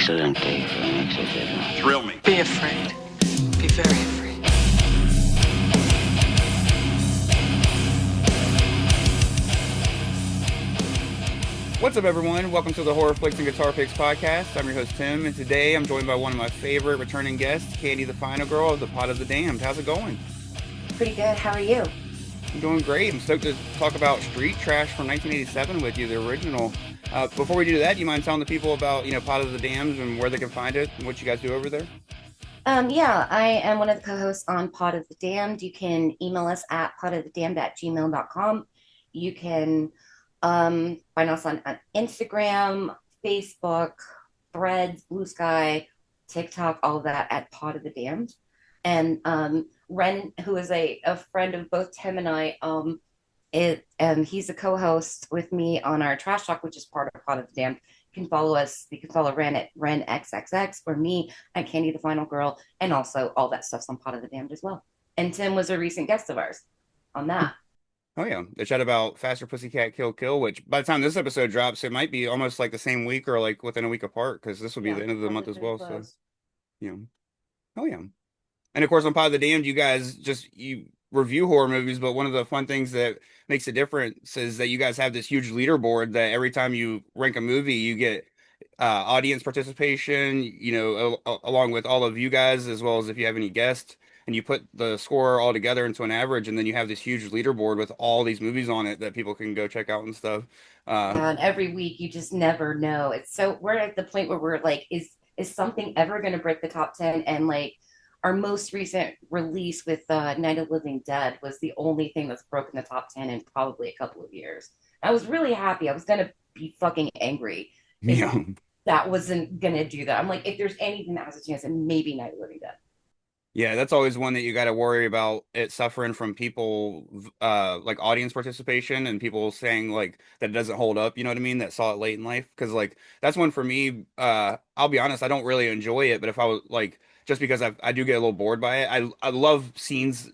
Excelente, etcétera. Thrill me. Be afraid. Be very afraid. What's up, everyone? Welcome to the Horror Flicks and Guitar Picks podcast. I'm your host, Tim, and today I'm joined by one of my favorite returning guests, Candy the Final Girl of the Pot of the Damned. How's it going? Pretty good. How are you? I'm doing great. I'm stoked to talk about Street Trash from 1987 with you, the original. Before we do that, do you mind telling the people about, Pot of the Damned and where they can find it and what you guys do over there? Yeah, I am one of the co-hosts on Pot of the Damned. You can email us at potofthedamned@gmail.com. You can find us on Instagram, Facebook, Threads, Blue Sky, TikTok, all of that at Pot of the Damned. And Ren, who is a friend of both Tim and I, he's a co-host with me on our Trash Talk, which is part of Pot of the Damned. You can follow us. You can follow Ren at RenXXX or me at Candy the Final Girl, and also all that stuff's on Pot of the Damned as well. And Tim was a recent guest of ours on that. Oh, yeah. They chat about Faster Pussycat Kill Kill, which by the time this episode drops, it might be almost like the same week or like within a week apart because this will be the end of the month as well. So, yeah. Oh, yeah. And of course, on Pod of the Damned, you guys you review horror movies, but one of the fun things that makes a difference is that you guys have this huge leaderboard that every time you rank a movie, you get audience participation, along with all of you guys, as well as if you have any guests, and you put the score all together into an average, and then you have this huge leaderboard with all these movies on it that people can go check out and stuff. And every week, you just never know. We're at the point where we're like, is something ever going to break the top 10? And like, our most recent release with Night of the Living Dead was the only thing that's broken the top 10 in probably a couple of years. I was really happy. I was going to be fucking angry if Yeah. that wasn't going to do that. I'm like, if there's anything that has a chance, it may be Night of the Living Dead. Yeah, that's always one that you got to worry about it suffering from people, like audience participation and people saying like that it doesn't hold up, you know what I mean? That saw it late in life. Because like that's one for me. I'll be honest, I don't really enjoy it, but if I was like, just because I do get a little bored by it, I love scenes,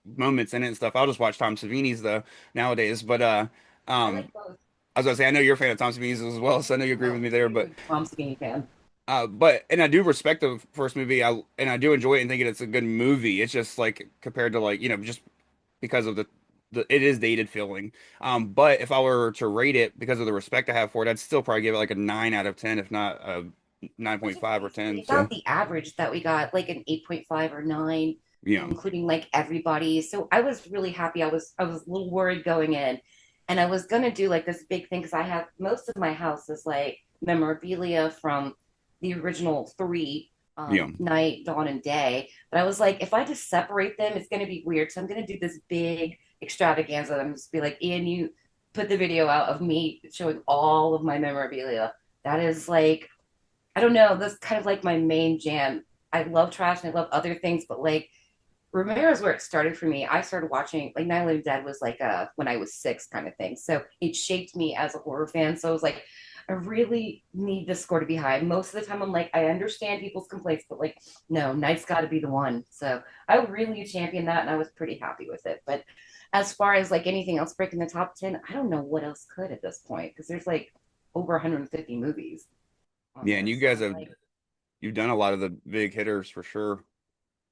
moments in it and stuff. I'll just watch Tom Savini's though nowadays. But I um, like both. I was gonna say I know you're a fan of Tom Savini's as well, so I know you agree with Oh, me there. But big Tom Savini fan. and I do respect the first movie. I do enjoy it and think it's a good movie. It's just like compared to like just because of the it is dated feeling. But if I were to rate it because of the respect I have for it, I'd still probably give it like a 9 out of 10, if not a Which is 9.5 or 10. So about the average that we got, like an 8.5 or 9, yeah, including like everybody. So I was really happy. I was a little worried going in, and I was gonna do like this big thing because I have most of my house is like memorabilia from the original three, yeah, night, dawn, and day. But I was like, if I just separate them, it's gonna be weird. So I'm gonna do this big extravaganza. I'm just be like, Ian, you put the video out of me showing all of my memorabilia. That is like, I don't know, that's kind of like my main jam. I love trash and I love other things, but like Romero is where it started for me. I started watching like Night of the Living Dead was like when I was 6 kind of thing. So it shaped me as a horror fan. So I was like, I really need this score to be high. Most of the time I'm like, I understand people's complaints, but like, no, Night's got to be the one. So I really championed that and I was pretty happy with it. But as far as like anything else breaking the top 10, I don't know what else could at this point because there's like over 150 movies on yeah. And there. you So guys I'm have like, you've done a lot of the big hitters for sure.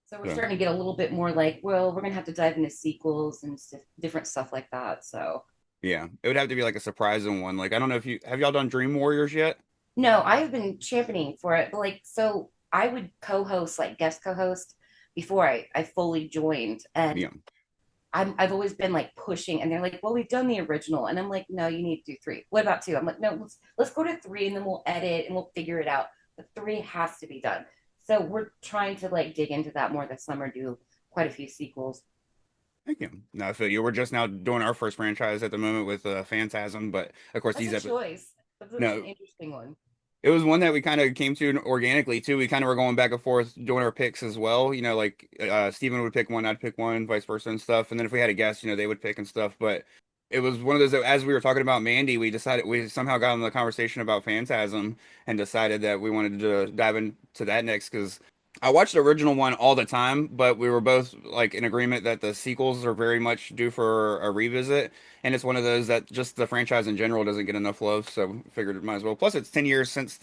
so we're So starting to get a little bit more like, well, we're gonna have to dive into sequels and different stuff like that. So yeah, it would have to be like a surprising one. Like I don't know if you have y'all done Dream Warriors yet? no, I've been championing for it, but like, so I would co-host, like guest co-host before I fully joined, and Yeah. I've always been like pushing, and they're like, well, we've done the original, and I'm like, no, you need to do 3. What about 2? I'm like, no, let's go to 3, and then we'll edit and we'll figure it out. But 3 has to be done. So we're trying to like dig into that more this summer, do quite a few sequels. Thank you. No, I feel you. We're just now doing our first franchise at the moment with Phantasm, but of course That's these a episodes. choice. That's an No, interesting one. it was one that we kind of came to organically too. We kind of were going back and forth doing our picks as well. Like Steven would pick one, I'd pick one, vice versa and stuff. And then if we had a guest, they would pick and stuff. But it was one of those that, as we were talking about Mandy, we somehow got in the conversation about Phantasm and decided that we wanted to dive into that next because I watched the original one all the time, but we were both like in agreement that the sequels are very much due for a revisit, and it's one of those that just the franchise in general doesn't get enough love, so figured it might as well. Plus, it's 10 years since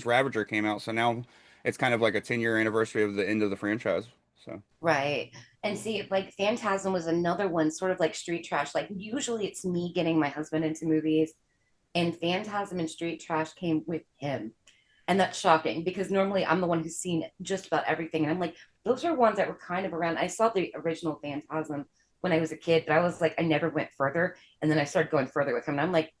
Ravager came out, so now it's kind of like a 10-year anniversary of the end of the franchise. So Right. And see, like Phantasm was another one, sort of like Street Trash. Like usually it's me getting my husband into movies, and Phantasm and Street Trash came with him. And that's shocking because normally I'm the one who's seen just about everything. And I'm like, those are ones that were kind of around. I saw the original Phantasm when I was a kid, but I was like, I never went further. And then I started going further with him. And I'm like,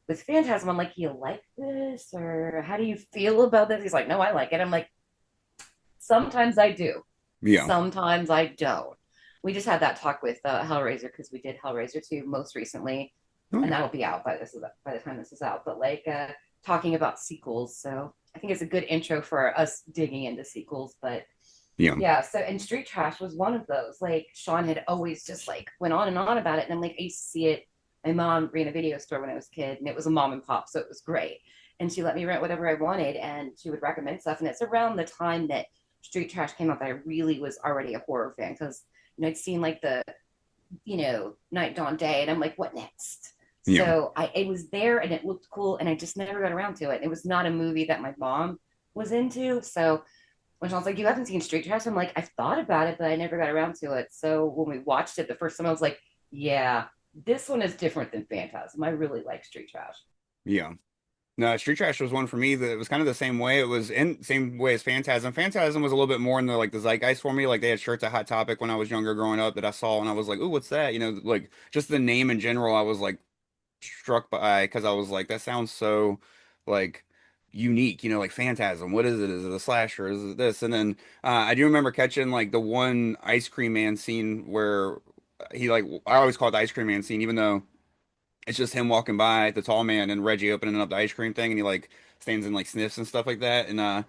with Phantasm, I'm like, you like this? Or how do you feel about this? He's like, no, I like it. I'm like, sometimes I do. yeah. Sometimes I don't. We just had that talk with Hellraiser because we did Hellraiser 2 most recently, Oh and yeah. that'll be out by the time this is out. But like talking about sequels, so I think it's a good intro for us digging into sequels. But Yeah. yeah, so and Street Trash was one of those. Like Sean had always just like went on and on about it, and I'm like, I used to see it. My mom ran a video store when I was a kid, and it was a mom and pop, so it was great. And she let me rent whatever I wanted, and she would recommend stuff. And it's around the time that Street Trash came out that I really was already a horror fan because I'd seen like the Night Dawn Day, and I'm like, what next? Yeah. So I it was there and it looked cool, and I just never got around to it. It was not a movie that my mom was into, so when Sean's like, "You haven't seen Street Trash," I'm like, "I thought about it, but I never got around to it." So when we watched it the first time, I was like, "Yeah, this one is different than Phantasm. I really like Street Trash." Yeah. No, Street Trash was one for me that was kind of the same way. It was in same way as Phantasm. Phantasm was a little bit more in the like the zeitgeist for me. Like they had shirts at Hot Topic when I was younger growing up that I saw and I was like, "Ooh, what's that?" Like just the name in general, I was like struck by because I was like, that sounds so like unique, like Phantasm. What is it? Is it a slasher? Is it this? And then I do remember catching like the one ice cream man scene where he like I always call it the ice cream man scene, even though it's just him walking by the tall man and Reggie opening up the ice cream thing and he like stands and like sniffs and stuff like that. And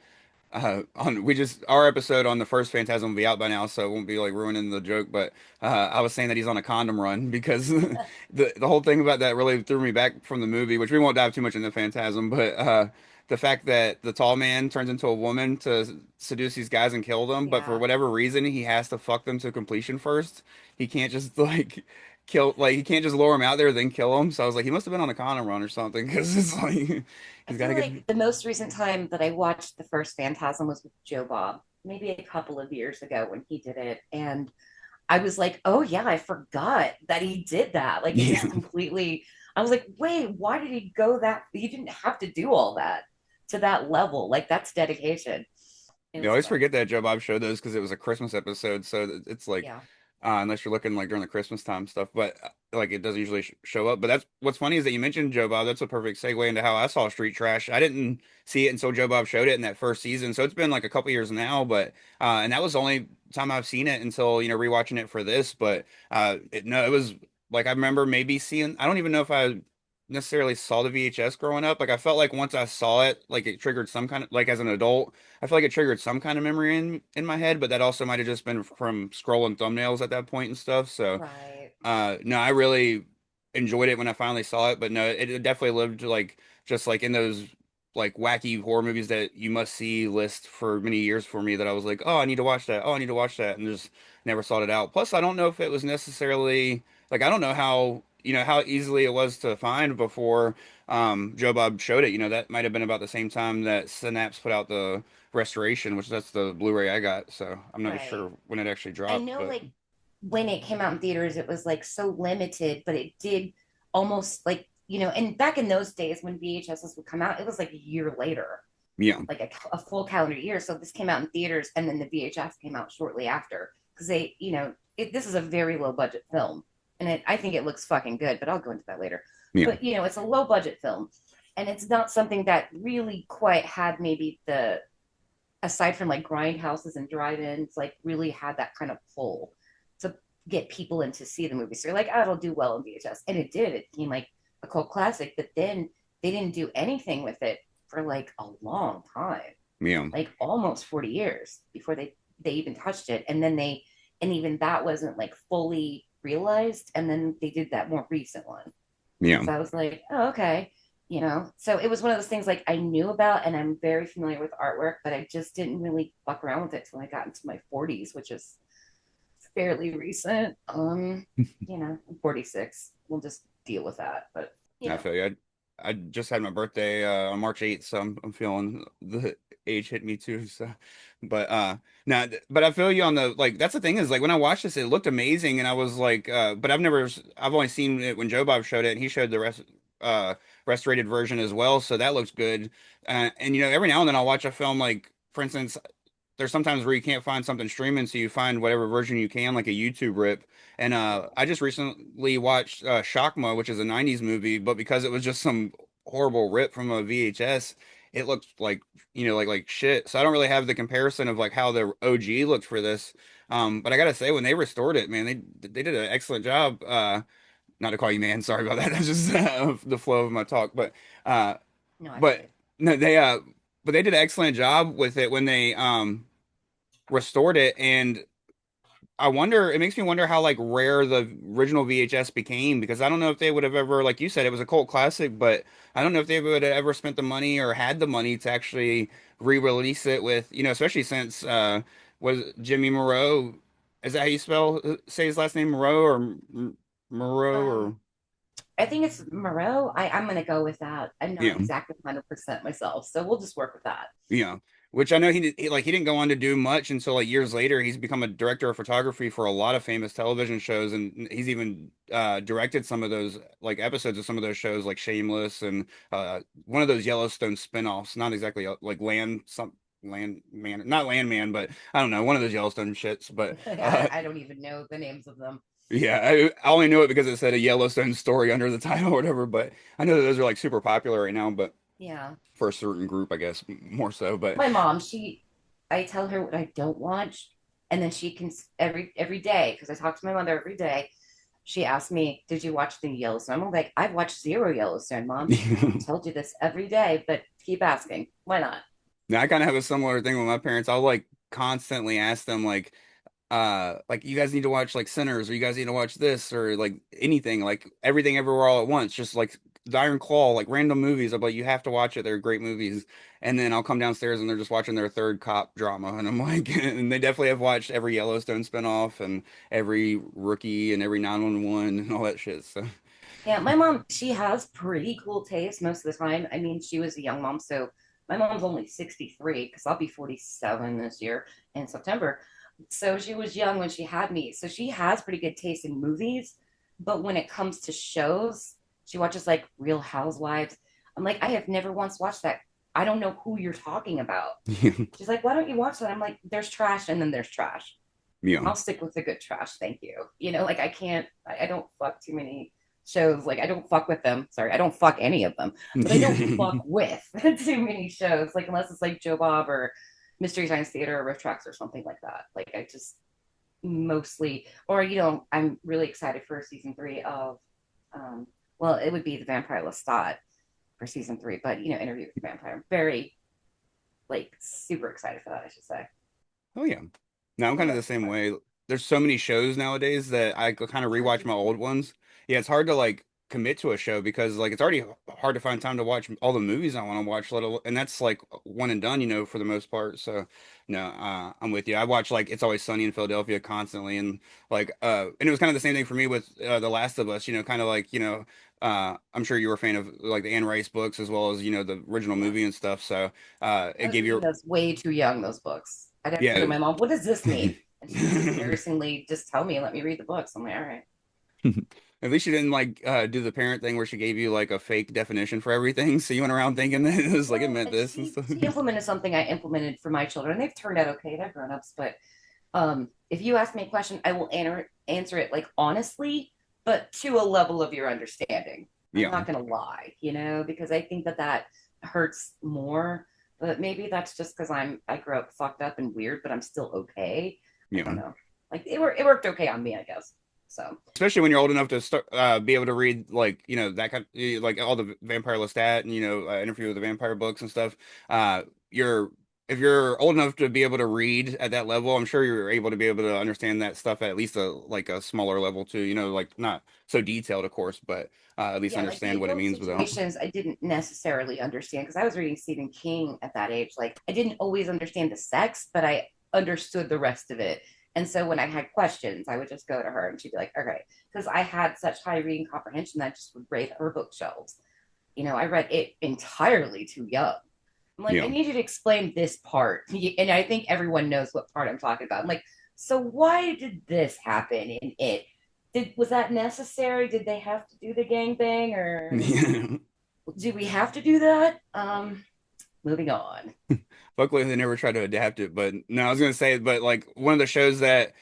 on we just our episode on the first Phantasm will be out by now, so it won't be like ruining the joke. But I was saying that he's on a condom run because the whole thing about that really threw me back from the movie, which we won't dive too much into Phantasm, but the fact that the tall man turns into a woman to seduce these guys and kill them, but for Yeah. whatever reason he has to fuck them to completion first. He can't just like kill like he can't just lure him out there then kill him. So I was like, he must have been on a condom run or something because it's like I he's got to feel get. like the most recent time that I watched the first Phantasm was with Joe Bob, maybe a couple of years ago when he did it. And I was like, oh, yeah, I forgot that he did that. Like, it Yeah. just completely, I was like, wait, why did he go that? He didn't have to do all that to that level. Like, that's dedication. It You was always fun. forget that Joe Bob showed those because it was a Christmas episode, so it's like Yeah. unless you're looking like during the Christmas time stuff, but like it doesn't usually show up. But that's what's funny is that you mentioned Joe Bob. That's a perfect segue into how I saw Street Trash. I didn't see it until Joe Bob showed it in that first season, so it's been like a couple years now. But and that was the only time I've seen it until rewatching it for this. But no, it was like I remember maybe seeing. I don't even know if I necessarily saw the VHS growing up. Like I felt like once I saw it, like it triggered some kind of like as an adult. I feel like it triggered some kind of memory in my head, but that also might have just been from scrolling thumbnails at that point and stuff. So, Right. no, I really enjoyed it when I finally saw it, but no, it definitely lived like just like in those like wacky horror movies that you must see list for many years for me that I was like, oh, I need to watch that. Oh, I need to watch that, and just never sought it out. Plus, I don't know if it was necessarily like I don't know how how easily it was to find before Joe Bob showed it. That might have been about the same time that Synapse put out the Restoration, which that's the Blu-ray I got. So I'm not Right. sure when it actually I dropped, know, but like, when it came out in theaters, it was like so limited, but it did almost like, and back in those days when VHSs would come out, it was like a year later, yeah, like a full calendar year. So this came out in theaters, and then the VHS came out shortly after because this is a very low budget film, and I think it looks fucking good, but I'll go into that later. yeah, But it's a low budget film, and it's not something that really quite had maybe the aside from like grindhouses and drive-ins, like really had that kind of pull to get people in to see the movie. So you're like, oh, it'll do well in VHS, and it did. It became like a cult classic. But then they didn't do anything with it for like a long time, yeah, like almost 40 years before they even touched it. And then and even that wasn't like fully realized. And then they did that more recent one. yeah, So I was like, oh, okay. So it was one of those things like I knew about and I'm very familiar with artwork, but I just didn't really fuck around with it till I got into my 40s, which is fairly recent. I'm 46. We'll just deal with that. But you I know, feel you. I just had my birthday on March 8th, so I'm feeling the age hit me too. So, but now, but I feel you on the like. That's the thing is like when I watched this, it looked amazing, and I was like, but I've only seen it when Joe Bob showed it, and he showed the uh restorated version as well, so that looks good. And every now and then I'll watch a film like, for instance, there's sometimes where you can't find something streaming, so you find whatever version you can, like a YouTube rip. And I just recently watched Shockma, which is a '90s movie, but because it was just some horrible rip from a VHS, it looked like like shit. So I don't really have the comparison of like how the OG looked for this. But I gotta say, when they restored it, man, they did an excellent job. Not to call you man, sorry about that. That's just the flow of my talk. Uh, no, I get but it. no, but they did an excellent job with it when they restored it. And it makes me wonder how like rare the original VHS became, because I don't know if they would have ever, like you said, it was a cult classic, but I don't know if they would have ever spent the money or had the money to actually re-release it with, especially since was Jimmy Moreau, is that how you say his last name, Moreau or Moreau Um, or I think it's Moreau. I'm gonna go with that. I'm not yeah. exactly 100% myself, so we'll just work with that. Yeah, which I know he didn't go on to do much until like years later. He's become a director of photography for a lot of famous television shows, and he's even directed some of those like episodes of some of those shows like Shameless and one of those Yellowstone spinoffs. Not exactly like Landman, not Landman, but I don't know, one of those Yellowstone shits. But I don't even know the names of them. yeah, I only knew it because it said a Yellowstone story under the title or whatever. But I know that those are like super popular right now, but Yeah. for a certain group, I guess more so. But My mom, I tell her what I don't watch, and then she can every day because I talk to my mother every day. She asks me, "Did you watch the Yellowstone?" I'm like, "I've watched zero Yellowstone, Mom. I've told you this every day, but keep asking. Why not?" Now I kind of have a similar thing with my parents. I'll like constantly ask them like you guys need to watch like Sinners, or you guys need to watch this, or like anything, like Everything Everywhere All at Once, just like the Iron Claw, like random movies. I'm like, you have to watch it. They're great movies. And then I'll come downstairs and they're just watching their third cop drama, and I'm like, and they definitely have watched every Yellowstone spinoff and every Rookie and every 911 and all that shit. So Yeah, my mom, she has pretty cool taste most of the time. I mean, she was a young mom, so my mom's only 63 because I'll be 47 this year in September. So she was young when she had me. So she has pretty good taste in movies, but when it comes to shows, she watches like Real Housewives. I'm like, I have never once watched that. I don't know who you're talking about. She's like, why don't you watch that? I'm like, there's trash and then there's trash. yeah. I'll stick with the good trash. Thank you. Like I can't, I don't fuck too many shows. Like I don't fuck with them. Sorry, I don't fuck any of them, but I don't fuck with too many shows. Like unless it's like Joe Bob or Mystery Science Theater or Riff Tracks or something like that. Like I just mostly, or I'm really excited for season three of, um, well, it would be the Vampire Lestat for season three, but Interview with the Vampire. I'm very like super excited for that. I should say. Oh yeah. No, I'm What kind of about the you? same way. There's so many shows nowadays that I kind of rewatch my old ones. Yeah, it's hard to like commit to a show because like it's already hard to find time to watch all the movies I want to watch, and that's like one and done, for the most part. So no, I'm with you. I watch like It's Always Sunny in Philadelphia constantly, and like and it was kind of the same thing for me with The Last of Us. Kind of like I'm sure you were a fan of like the Anne Rice books as well as the original Yeah. movie and stuff. So I it was gave reading you those way too young, those books. I'd have to go to yeah. my mom, what does this mean? And she'd embarrassingly just tell me and let me read the books. I'm like, all right. At least you didn't like do the parent thing where she gave you like a fake definition for everything, so you went around thinking that it was like it Well, meant this and stuff. she implemented something I implemented for my children. And they've turned out okay. They're grown ups. But if you ask me a question, I will answer it like honestly, but to a level of your understanding. I'm Yeah, not going to lie, because I think that hurts more. But maybe that's just because I grew up fucked up and weird, but I'm still okay. I yeah. don't know. Like it worked okay on me, I guess. So Especially when you're old enough to start be able to read like that kind like all the Vampire Lestat and Interview with the Vampire books and stuff. You're if you're old enough to be able to read at that level, I'm sure you're able to be able to understand that stuff at least a like a smaller level too. You know, like not so detailed, of course, but at least Yeah, like the understand what it adult means without. situations I didn't necessarily understand because I was reading Stephen King at that age. Like I didn't always understand the sex, but I understood the rest of it. And so when I had questions, I would just go to her and she'd be like, okay, because I had such high reading comprehension that I just would raid her bookshelves. I read it entirely too young. I'm like, I Yeah. need you to explain this part. And I think everyone knows what part I'm talking about. I'm like, so why did this happen in it? Was that necessary? Did they have to do the gangbang or Yeah. do we have to do that? Moving on. Luckily, they never tried to adapt it. But no, I was gonna say, but like one of the shows that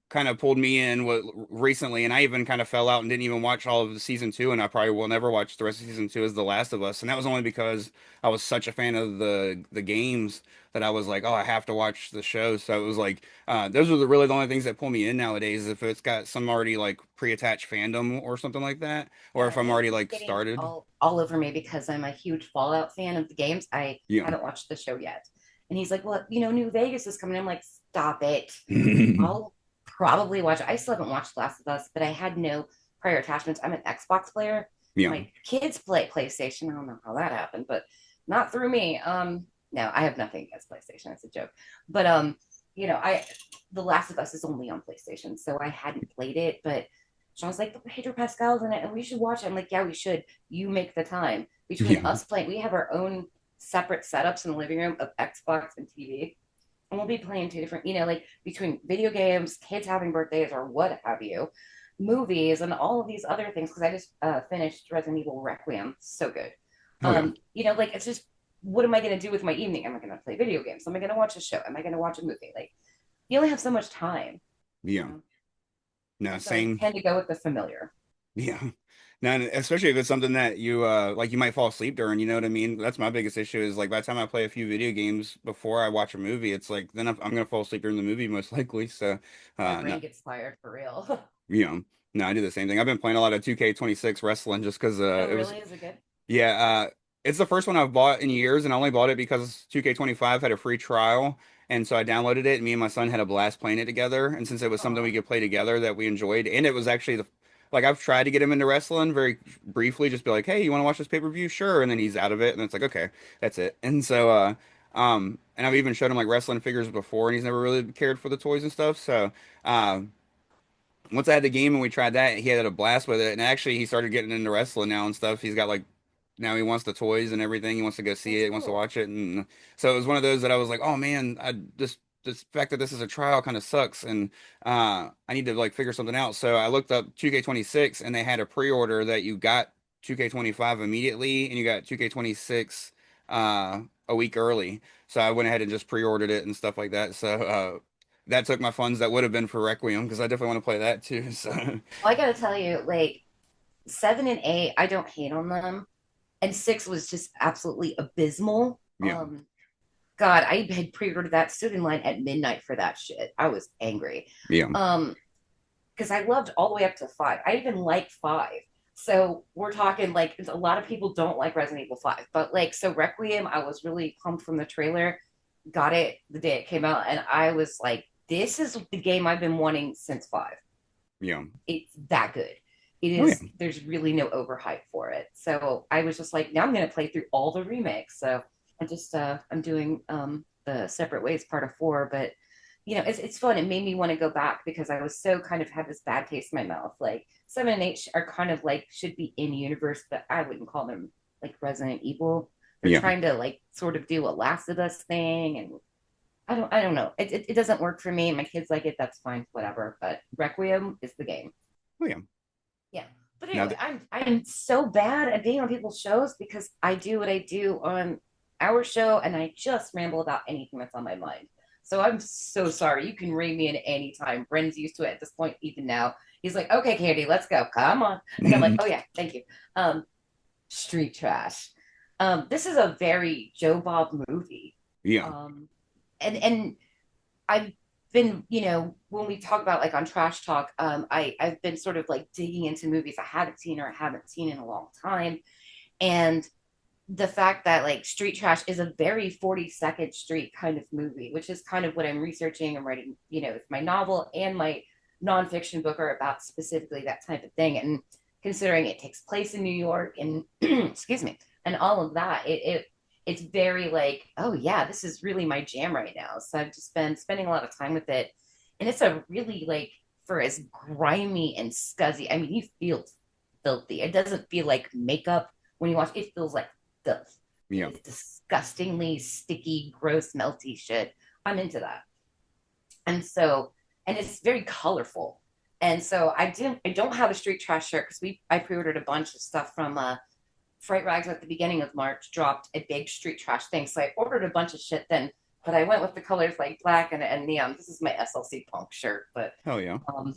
kind of pulled me in was recently, and I even kind of fell out and didn't even watch all of the season two, and I probably will never watch the rest of season two. Is The Last of Us, and that was only because I was such a fan of the games that I was like, oh, I have to watch the show. So it was like those are really the only things that pull me in nowadays. If it's got some already like pre-attached fandom or something like that, or Yeah, if I'm Nate already keeps like getting started. all over me because I'm a huge Fallout fan of the games. I Yeah. haven't watched the show yet. And he's like, well, New Vegas is coming. I'm like, stop it. I'll probably watch it. I still haven't watched Last of Us, but I had no prior attachments. I'm an Xbox player. Yeah. My kids play PlayStation. I don't know how that happened, but not through me. No, I have nothing against PlayStation. It's a joke. But I The Last of Us is only on PlayStation, so I hadn't played it, but Sean's like, Pedro Pascal's in it, and we should watch it. I'm like, yeah, we should. You make the time. Between Yeah. us playing, we have our own separate setups in the living room of Xbox and TV. And we'll be playing two different, like between video games, kids having birthdays, or what have you, movies, and all of these other things. Because I just finished Resident Evil Requiem, so good. Oh yeah. Like it's just, what am I going to do with my evening? Am I going to play video games? Am I going to watch a show? Am I going to watch a movie? Like you only have so much time, Yeah. No, and so I same. tend to go with the familiar. Yeah. No, and especially if it's something that you like you might fall asleep during, you know what I mean? That's my biggest issue is like by the time I play a few video games before I watch a movie, it's like then I'm gonna fall asleep during the movie most likely. So My no, brain gets tired for real. you know, no, I do the same thing. I've been playing a lot of 2K26 wrestling just because Oh, it was really? Is it good? yeah, it's the first one I've bought in years, and I only bought it because 2K25 had a free trial, and so I downloaded it, and me and my son had a blast playing it together. And since it was something Aw. we could play together that we enjoyed, and it was actually the like I've tried to get him into wrestling very briefly, just be like, hey, you want to watch this pay-per-view? Sure, and then he's out of it, and it's like, okay, that's it. And so and I've even showed him like wrestling figures before, and he's never really cared for the toys and stuff. So um once I had the game and we tried that, he had a blast with it. And actually, he started getting into wrestling now and stuff. He's got like now he wants the toys and everything. He wants to go see That's it. He wants to cool. watch it. And so it was one of those that I was like, oh man, I this fact that this is a trial kind of sucks, and I need to like figure something out. So I looked up 2K26, and they had a pre-order that you got 2K25 immediately, and you got 2K26 a week early. So I went ahead and just pre-ordered it and stuff like that. So that took my funds that would have been for Requiem because I definitely want to play that too. So Well, I gotta tell you, like 7 and 8, I don't hate on them, and 6 was just absolutely abysmal. yeah, God, I had pre-ordered that, stood in line at midnight for that shit. I was angry. yeah, Um, because I loved all the way up to 5. I even liked 5. So we're talking like a lot of people don't like Resident Evil 5, but like so Requiem, I was really pumped from the trailer. Got it the day it came out, and I was like, this is the game I've been wanting since 5. yeah. It's that good. It Oh yeah, is, there's really no overhype for it. So I was just like, now I'm gonna play through all the remakes. So I'm doing the Separate Ways part of 4, but it's fun. It made me want to go back because I was so kind of had this bad taste in my mouth. Like 7 and 8 are kind of like should be in universe, but I wouldn't call them like Resident Evil. They're yeah. trying to like sort of do a Last of Us thing, and I don't know. It doesn't work for me. My kids like it. That's fine. Whatever. But Requiem is the game. Oh yeah. Yeah. But Now, anyway, I'm so bad at being on people's shows because I do what I do on our show, and I just ramble about anything that's on my mind. So I'm so sorry. You can ring me at any time. Bren's used to it at this point, even now. He's like, okay, Candy, let's go. Come on. And I'm like, oh yeah, thank you. Um, Street Trash. This is a very Joe Bob movie. yeah, Um, and I've been, when we talk about like on Trash Talk, I've been sort of like digging into movies I haven't seen or haven't seen in a long time. And the fact that like Street Trash is a very 40-second street kind of movie, which is kind of what I'm researching and writing, my novel and my nonfiction book are about specifically that type of thing. And considering it takes place in New York and excuse me, and all of that, it's very like, oh yeah, this is really my jam right now. So I've just been spending a lot of time with it. And it's a really like for as grimy and scuzzy, I mean, you feel filthy. It doesn't feel like makeup when you watch it, feels like filth. It Yeah. is disgustingly sticky, gross, melty shit. I'm into that. And so, and it's very colorful. And so I don't have a street trash shirt because I pre-ordered a bunch of stuff from Fright Rags at the beginning of March dropped a big street trash thing. So I ordered a bunch of shit then, but I went with the colors like black and neon. This is my SLC Punk shirt, but Hell yeah. um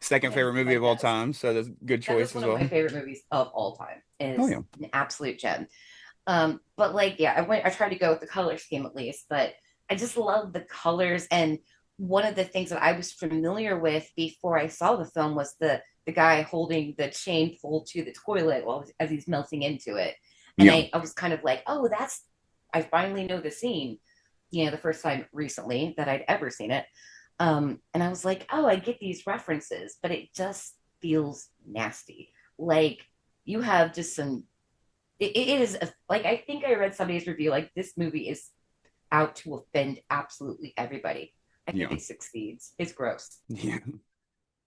Second favorite movie like of all that. time, so that's a good That is choice one as of my well. favorite movies of all time. It Oh is yeah. an absolute gem. But like, yeah, I tried to go with the color scheme at least, but I just love the colors. And one of the things that I was familiar with before I saw the film was the guy holding the chain pulled to the toilet as he's melting into it. And Yeah. I was kind of like, oh, I finally know the scene, the first time recently that I'd ever seen it. And I was like, oh, I get these references, but it just feels nasty. Like you have just some it is like I think I read somebody's review like this movie is out to offend absolutely everybody. I think Yeah. it succeeds. It's gross. Yeah.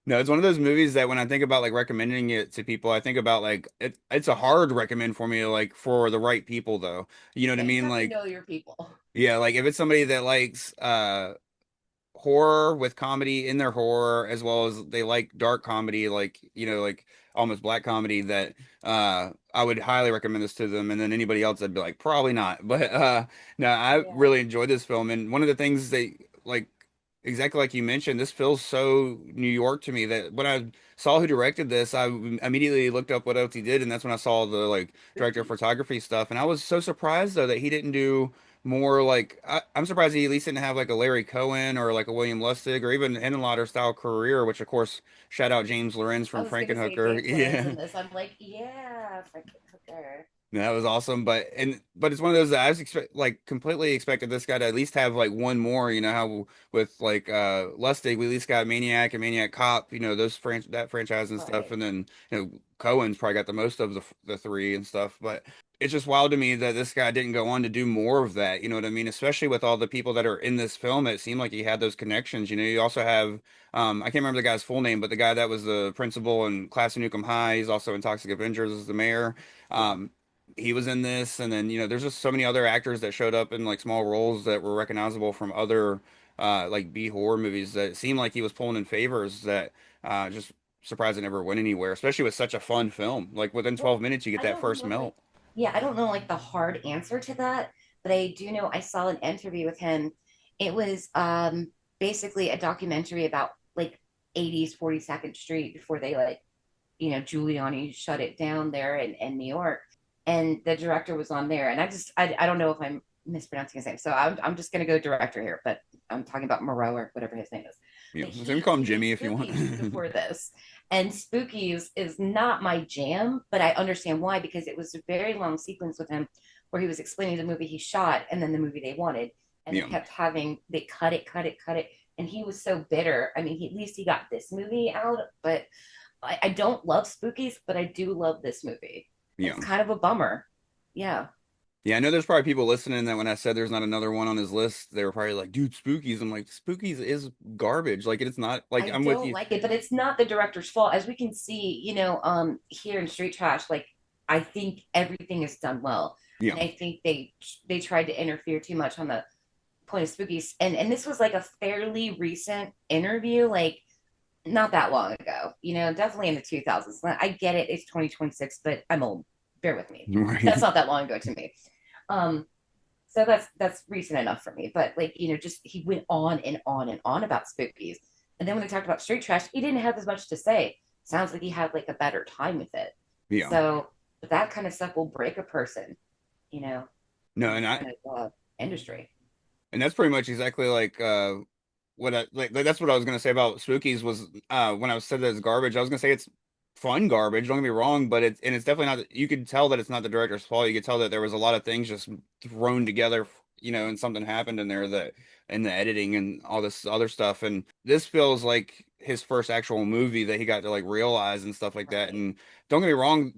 No, it's one of those movies that when I think about like recommending it to people, I think about like it's a hard recommend for me, like for the right people though. You know what I Yeah, you mean? have to Like, know your people. yeah, like if it's somebody that likes horror with comedy in their horror as well as they like dark comedy, like, like almost black comedy, that I would highly recommend this to them. And then anybody else I'd be like, probably not. But no, I Yeah. really enjoyed this film. And one of the things that like exactly like you mentioned, this feels so New York to me that when I saw who directed this, I immediately looked up what else he did, and that's when I saw the like director of Spooky. photography stuff. And I was so surprised though that he didn't do more like I'm surprised he at least didn't have like a Larry Cohen or like a William Lustig or even an Enenlotter style career, which of course shout out James Lorenz I from was gonna say Frankenhooker. James Lorenz Yeah. in this. I'm like, yeah, Frank Hooker. No, that was awesome, but it's one of those that I was completely expected this guy to at least have like one more. You know how with like Lustig we at least got Maniac and Maniac Cop. You know those that franchise and stuff, Right. and then Cohen's probably got the most of the three and stuff. But it's just wild to me that this guy didn't go on to do more of that. You know what I mean? Especially with all the people that are in this film, it seemed like he had those connections. You know, you also have I can't remember the guy's full name, but the guy that was the principal in Class of Nukem High, he's also in Toxic Avengers as the mayor. Yeah. Um, he was in this, and then there's just so many other actors that showed up in like small roles that were recognizable from other like B horror movies that it seemed like he was pulling in favors that just surprised it never went anywhere, especially with such a fun film. Like within Well, 12 minutes you get I that don't first know like melt. yeah, I don't know like the hard answer to that, but I do know I saw an interview with him. It was basically a documentary about like 80s 42nd Street before they like, Giuliani shut it down there in New York. And the director was on there. And I don't know if I'm mispronouncing his name. So I'm just gonna go director here, but I'm talking about Moreau or whatever his name is. Yeah, But so we call him he did Jimmy if you want. Spookies before this. And Spookies is not my jam, but I understand why, because it was a very long sequence with him where he was explaining the movie he shot and then the movie they wanted. And they Yeah, kept having, they cut it, cut it, cut it. And he was so bitter. I mean, at least he got this movie out, but I don't love Spookies, but I do love this movie. And yeah. it's kind of a bummer. Yeah. Yeah, I know there's probably people listening that when I said there's not another one on his list, they were probably like, dude, Spookies. I'm like, Spookies is garbage. Like it's not like I I'm with don't you. like it, but it's not the director's fault. As we can see, here in Street Trash, like I think everything is done well. Yeah, And I think they tried to interfere too much on the point of Spookies. And this was like a fairly recent interview, like not that long ago, definitely in the 2000s. I get it, it's 2026, but I'm old. Bear with me. That's right. not that long ago to me. Um, so that's recent enough for me. But like, just he went on and on and on about spookies. And then when they talked about street trash, he didn't have as much to say. Sounds like he had like a better time with it. Yeah. So that kind of stuff will break a person, No, in and this I kind of industry. and that's pretty much exactly like what I like that's what I was gonna say about Spookies was when I said that it's garbage, I was gonna say it's fun garbage. Don't get me wrong, but it's definitely not. You could tell that it's not the director's fault. You could tell that there was a lot of things just thrown together, and something happened in there that in the editing and all this other stuff. And this feels like his first actual movie that he got to like realize and stuff like that. Right. And don't get me wrong,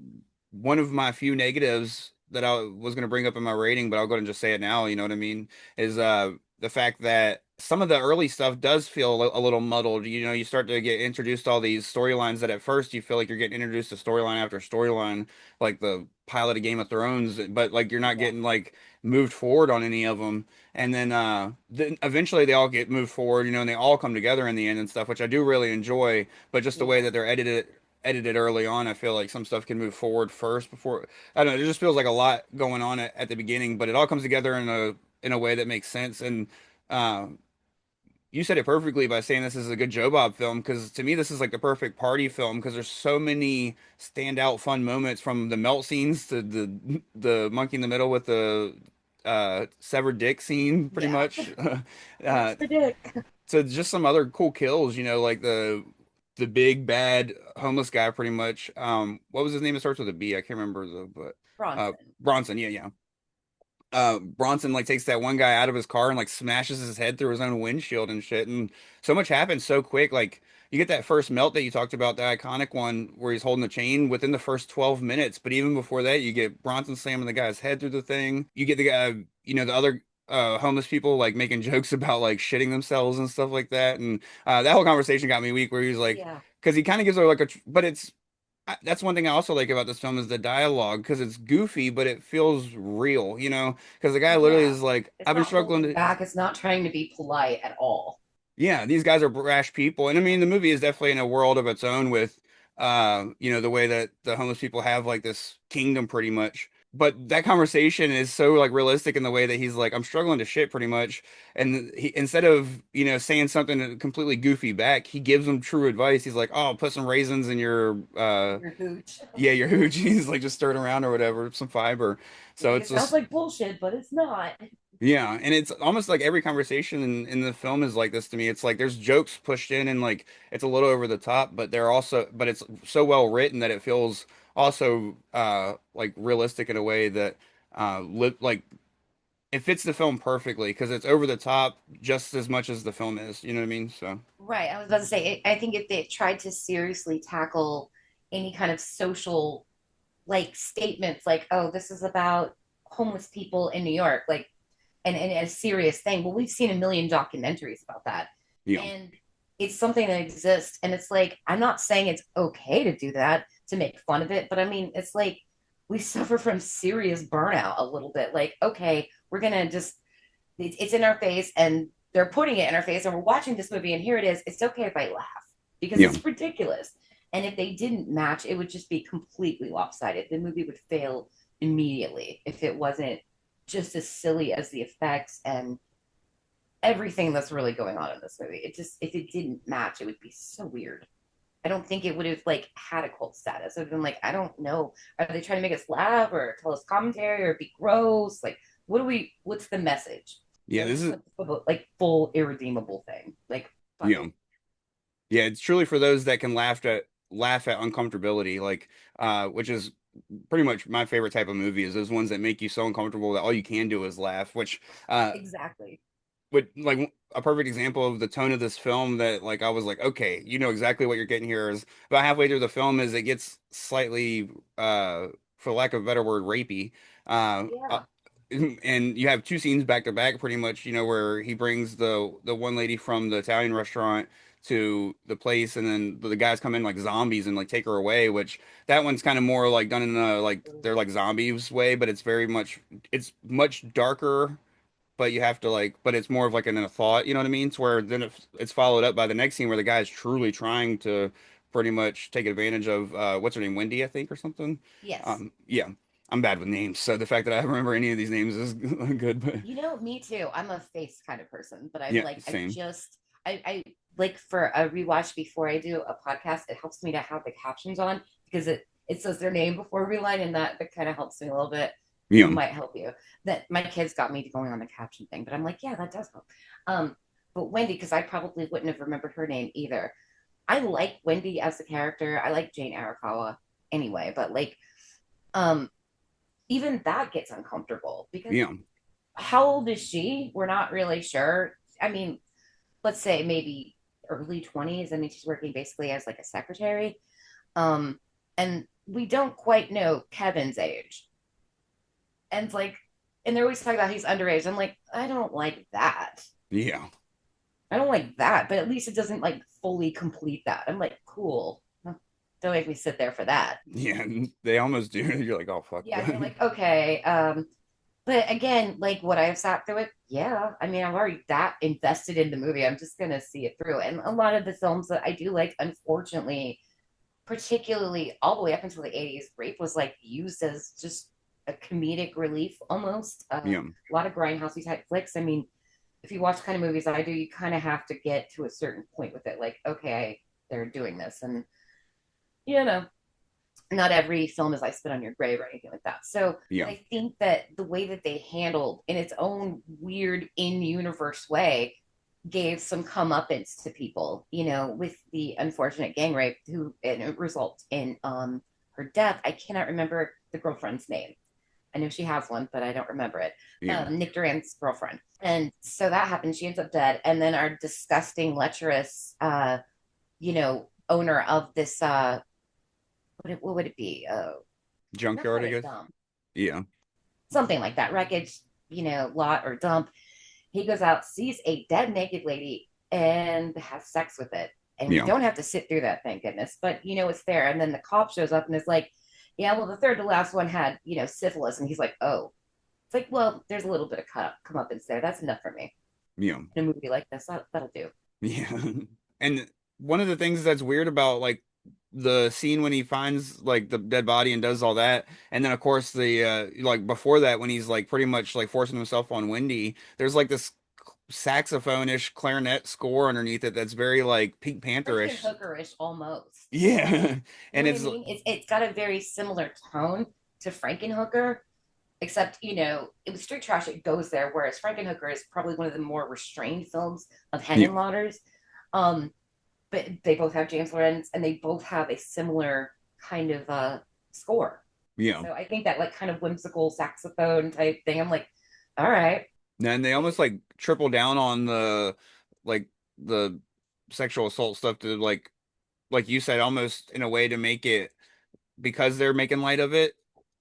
one of my few negatives that I was going to bring up in my rating, but I'll go ahead and just say it now. You know what I mean? Is the fact that some of the early stuff does feel a little muddled. You start to get introduced to all these storylines that at first you feel like you're getting introduced to storyline after storyline, like the pilot of Game of Thrones, but like you're not Yeah. getting like moved forward on any of them. And then eventually they all get moved forward, and they all come together in the end and stuff, which I do really enjoy. But just the way Yeah. that they're edited early on, I feel like some stuff can move forward first before I don't know. It just feels like a lot going on at the beginning, but it all comes together in a way that makes sense. And uh, you said it perfectly by saying this is a good Joe Bob film, because to me this is like the perfect party film because there's so many standout fun moments, from the melt scenes to the monkey in the middle with the severed dick scene pretty Yeah. much Watch uh the dick. to just some other cool kills, like the big bad homeless guy pretty much. What was his name? It starts with a B. I can't remember but Bronson. Bronson. Yeah, yeah. Bronson like takes that one guy out of his car and like smashes his head through his own windshield and shit. And so much happens so quick. Like you get that first melt that you talked about, the iconic one where he's holding the chain within the first 12 minutes. But even before that, you get Bronson slamming the guy's head through the thing. You get the guy, the other homeless people like making jokes about like shitting themselves and stuff like that. And that whole conversation got me weak, where he was like, Yeah. because he kind of gives her like but that's one thing I also like about this film is the dialogue, because it's goofy, but it feels real, because the guy literally Yeah. is like, It's I've been not struggling holding to, back. It's not trying to be polite at all. yeah, these guys are brash people. And I mean, the movie is definitely in a world of its own with, the way that the homeless people have like this kingdom pretty much. But that conversation is so like realistic in the way that he's like, I'm struggling to shit pretty much. And he, instead of, saying something completely goofy back, he gives them true advice. He's like, oh, put some raisins in your, Your hooch. yeah, your hoochies, like just stir it around or whatever, some fiber. He's So like, it's it sounds just, like bullshit, but it's not. yeah, and it's almost like every conversation in the film is like this to me. It's like there's jokes pushed in, and like it's a little over the top, but it's so well written that it feels also like realistic in a way that like it fits the film perfectly, because it's over the top just as much as the film is. You know what I mean? So Right. I was about to say, I think if they tried to seriously tackle any kind of social like statements, like, oh, this is about homeless people in New York, like, and a serious thing. Well, we've seen a million documentaries about that. yeah, And it's something that exists. And it's like, I'm not saying it's okay to do that, to make fun of it, but I mean, it's like we suffer from serious burnout a little bit. Like, okay, we're going to just, it's in our face and they're putting it in our face and we're watching this movie and here it is. It's okay if I laugh because yeah, it's ridiculous. And if they didn't match, it would just be completely lopsided. The movie would fail immediately if it wasn't just as silly as the effects and everything that's really going on in this movie. It just, if it didn't match, it would be so weird. I don't think it would have like had a cult status. It would have been like, I don't know. Are they trying to make us laugh or tell us commentary or be gross? Like, what's the message? yeah. No, This this is is like full irredeemable thing. Like, fuck yeah. it. Yeah, it's truly for those that can laugh at uncomfortability, like which is pretty much my favorite type of movie, is those ones that make you so uncomfortable that all you can do is laugh, which Exactly. would like a perfect example of the tone of this film that like I was like, okay, you know exactly what you're getting here, is about halfway through the film is it gets slightly for lack of a better word, rapey. Uh, uh Yeah. and you have two scenes back to back pretty much, where he brings the one lady from the Italian restaurant to the place, and then the guys come in like zombies and like take her away, which that one's kind of more like done in a like they're like zombies way, but it's much darker, but you have to like, but it's more of like a thought, you know what I mean? It's where then it's followed up by the next scene where the guy is truly trying to pretty much take advantage of what's her name, Wendy, I think, or something. Yes. Yeah, I'm bad with names, so the fact that I remember any of these names is good. But You know, me too. I'm a face kind of person, but yeah, same. I like for a rewatch before I do a podcast, it helps me to have the captions on because it says their name before rewind, and that kind of helps me a little bit. It Yeah, might help you. That my kids got me to going on the caption thing, but I'm like, yeah, that does help. But Wendy, because I probably wouldn't have remembered her name either. I like Wendy as a character. I like Jane Arakawa anyway, but like um even that gets uncomfortable because Yeah. how old is she? We're not really sure. I mean, let's say maybe early 20s. I mean, she's working basically as like a secretary. Um, and we don't quite know Kevin's age. And it's like, and they're always talking about he's underage. I'm like, I don't like that. Yeah. I don't like that, but at least it doesn't like fully complete that. I'm like, cool. Don't make me sit there for that. Yeah. They almost do. You're like, oh fuck. Yeah, you're like, okay. But again, like what I have sat through it, yeah. I mean, I'm already that invested in the movie. I'm just gonna see it through. And a lot of the films that I do like, unfortunately, particularly all the way up until the 80s, rape was like used as just a comedic relief almost. Yeah. A lot of grindhousey type flicks. I mean, if you watch kind of movies I do, you kind of have to get to a certain point with it. Like, okay, they're doing this, and you know, not every film is I Spit on Your Grave or anything like that. So, but Yeah. I think that the way that they handled in its own weird in universe way gave some comeuppance to people, you know, with the unfortunate gang rape who and it results in her death. I cannot remember the girlfriend's name. I know she has one, but I don't remember it. Yeah. Nick Duran's girlfriend. And so that happened. She ends up dead. And then our disgusting, lecherous, owner of this, what would it be? Not Junkyard, quite I a guess. dump, Yeah. something like that, wreckage, lot or dump. He goes out, sees a dead naked lady, and has sex with it. And we Yeah. don't have to sit through that, thank goodness. But it's there. And then the cop shows up and is like, "Yeah, well, the third to last one had syphilis," and he's like, "Oh." It's like, well, there's a little bit of comeuppance there. That's enough for me Yeah. in a movie like this. That'll do. Yeah. And one of the things that's weird about like the scene when he finds like the dead body and does all that, and then of course the like before that when he's like pretty much like forcing himself on Wendy, there's like this saxophone-ish clarinet score underneath it that's very like Pink Freaking Panther-ish. hookerish almost. Yeah. You And know what I it's mean? It's got a very similar tone to Frankenhooker, except it was Street Trash. It goes there, whereas Frankenhooker is probably one of the more restrained films of yeah. Henenlotter's. Um, but they both have James Lorenz, and they both have a similar kind of score. Yeah. So I think that like kind of whimsical saxophone type thing. I'm like, all right, And they almost like triple down on like the sexual assault stuff to like you said, almost in a way to make it because they're making light of it.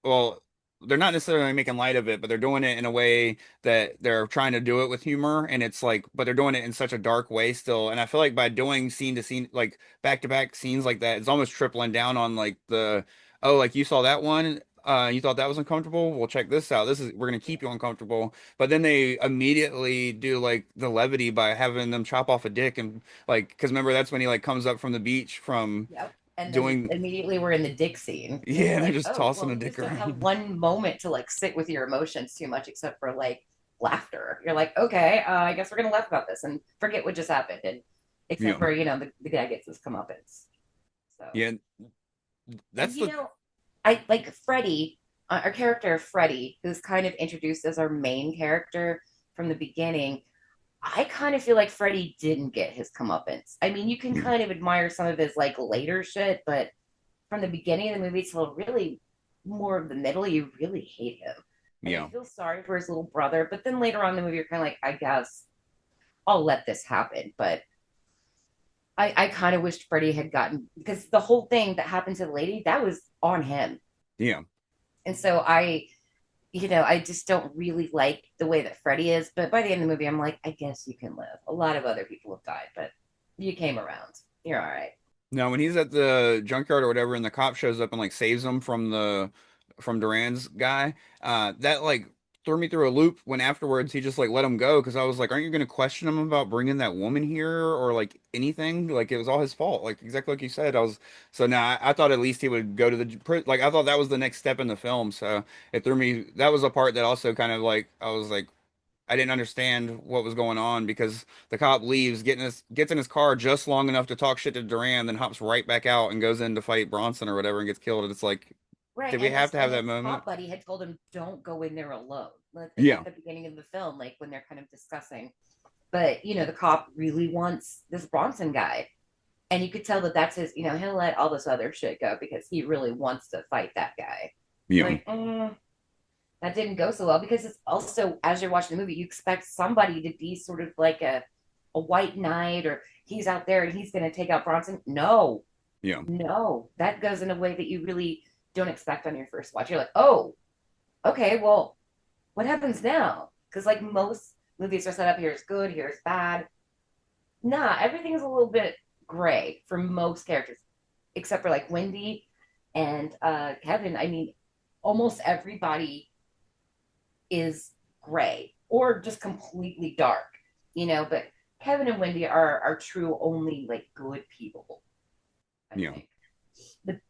Well, they're not necessarily making light of it, but they're doing it in a way that they're trying to do it with humor. And it's like, but they're doing it in such a dark way still. And I feel like by doing scene to scene, like back to back scenes like that, it's almost tripling down on like oh, like you saw that one. You thought that was uncomfortable? Well, check this out. We're gonna keep you uncomfortable. But then they immediately do like the levity by having them chop off a dick and like, because remember that's when he like comes up from the beach from yep. And then doing immediately we're in the dick scene. And yeah, you're they're like, just oh, tossing well, a you dick just don't have around. one moment to like sit with your emotions too much, except for like laughter. You're like, okay, I guess we're gonna laugh about this and forget what just happened. And except Yeah, for the guy gets his comeuppance. So yeah, and that's the I like Freddie, our character Freddie, who's kind of introduced as our main character from the beginning. I kind of feel like Freddie didn't get his comeuppance. I mean, you can yeah, kind of admire some of his like later shit, but from the beginning of the movie till really more of the middle, you really hate him. And you yeah, feel sorry for his little brother, but then later on in the movie, you're kind of like, I guess I'll let this happen. But I kind of wished Freddie had gotten because the whole thing that happened to the lady that was on him, yeah. and so I just don't really like the way that Freddie is. But by the end of the movie, I'm like, I guess you can live. A lot of other people have died, but you came around. You're all right. No, when he's at the junkyard or whatever, and the cop shows up and like saves him from the from Duran's guy, that like threw me through a loop. When afterwards he just like let him go because I was like, aren't you going to question him about bringing that woman here or like anything? Like it was all his fault. Like exactly like you said. I was so now I thought at least he would go to like I thought that was the next step in the film. So it threw me. That was a part that also kind of like I was like I didn't understand what was going on because the cop leaves, gets in his car just long enough to talk shit to Duran, then hops right back out and goes in to fight Bronson or whatever and gets killed. And it's like, Right, did we have to have and that his moment? cop buddy had told him, "Don't go in there alone." Like Yeah, at the beginning of the film, like when they're kind of discussing. But the cop really wants this Bronson guy, And you could tell that that's his, he'll let all this other shit go because he really wants to fight that guy. Yeah. Like, that didn't go so well because it's also, as you're watching the movie, you expect somebody to be sort of like a white knight, or he's out there and he's going to take out Bronson. No, Yeah. no, that goes in a way that you really don't expect on your first watch. You're like, oh, okay, well, what happens now? Because like most movies are set up, here's good, here's bad. Nah, everything's a little bit gray for most characters, except for like Wendy and Kevin. I mean, almost everybody is gray or just completely dark, but Kevin and Wendy are true only like good people, I Yeah. think.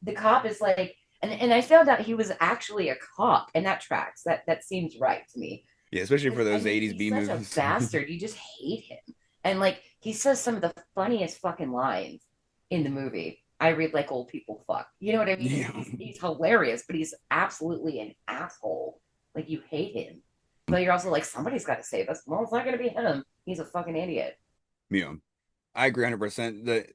The cop is like, and I found out he was actually a cop, and that tracks. That seems right to me. Yeah, especially for I those mean, 80s he's B such a movies. bastard. You just hate him. And like he says some of the funniest fucking lines in the movie. I read like old people fuck. You know what I mean? Yeah. He's hilarious, but he's absolutely an asshole. Like you hate him. But you're also like, somebody's got to save us. Well, it's not gonna be him. He's a fucking idiot. Yeah. I agree 100%.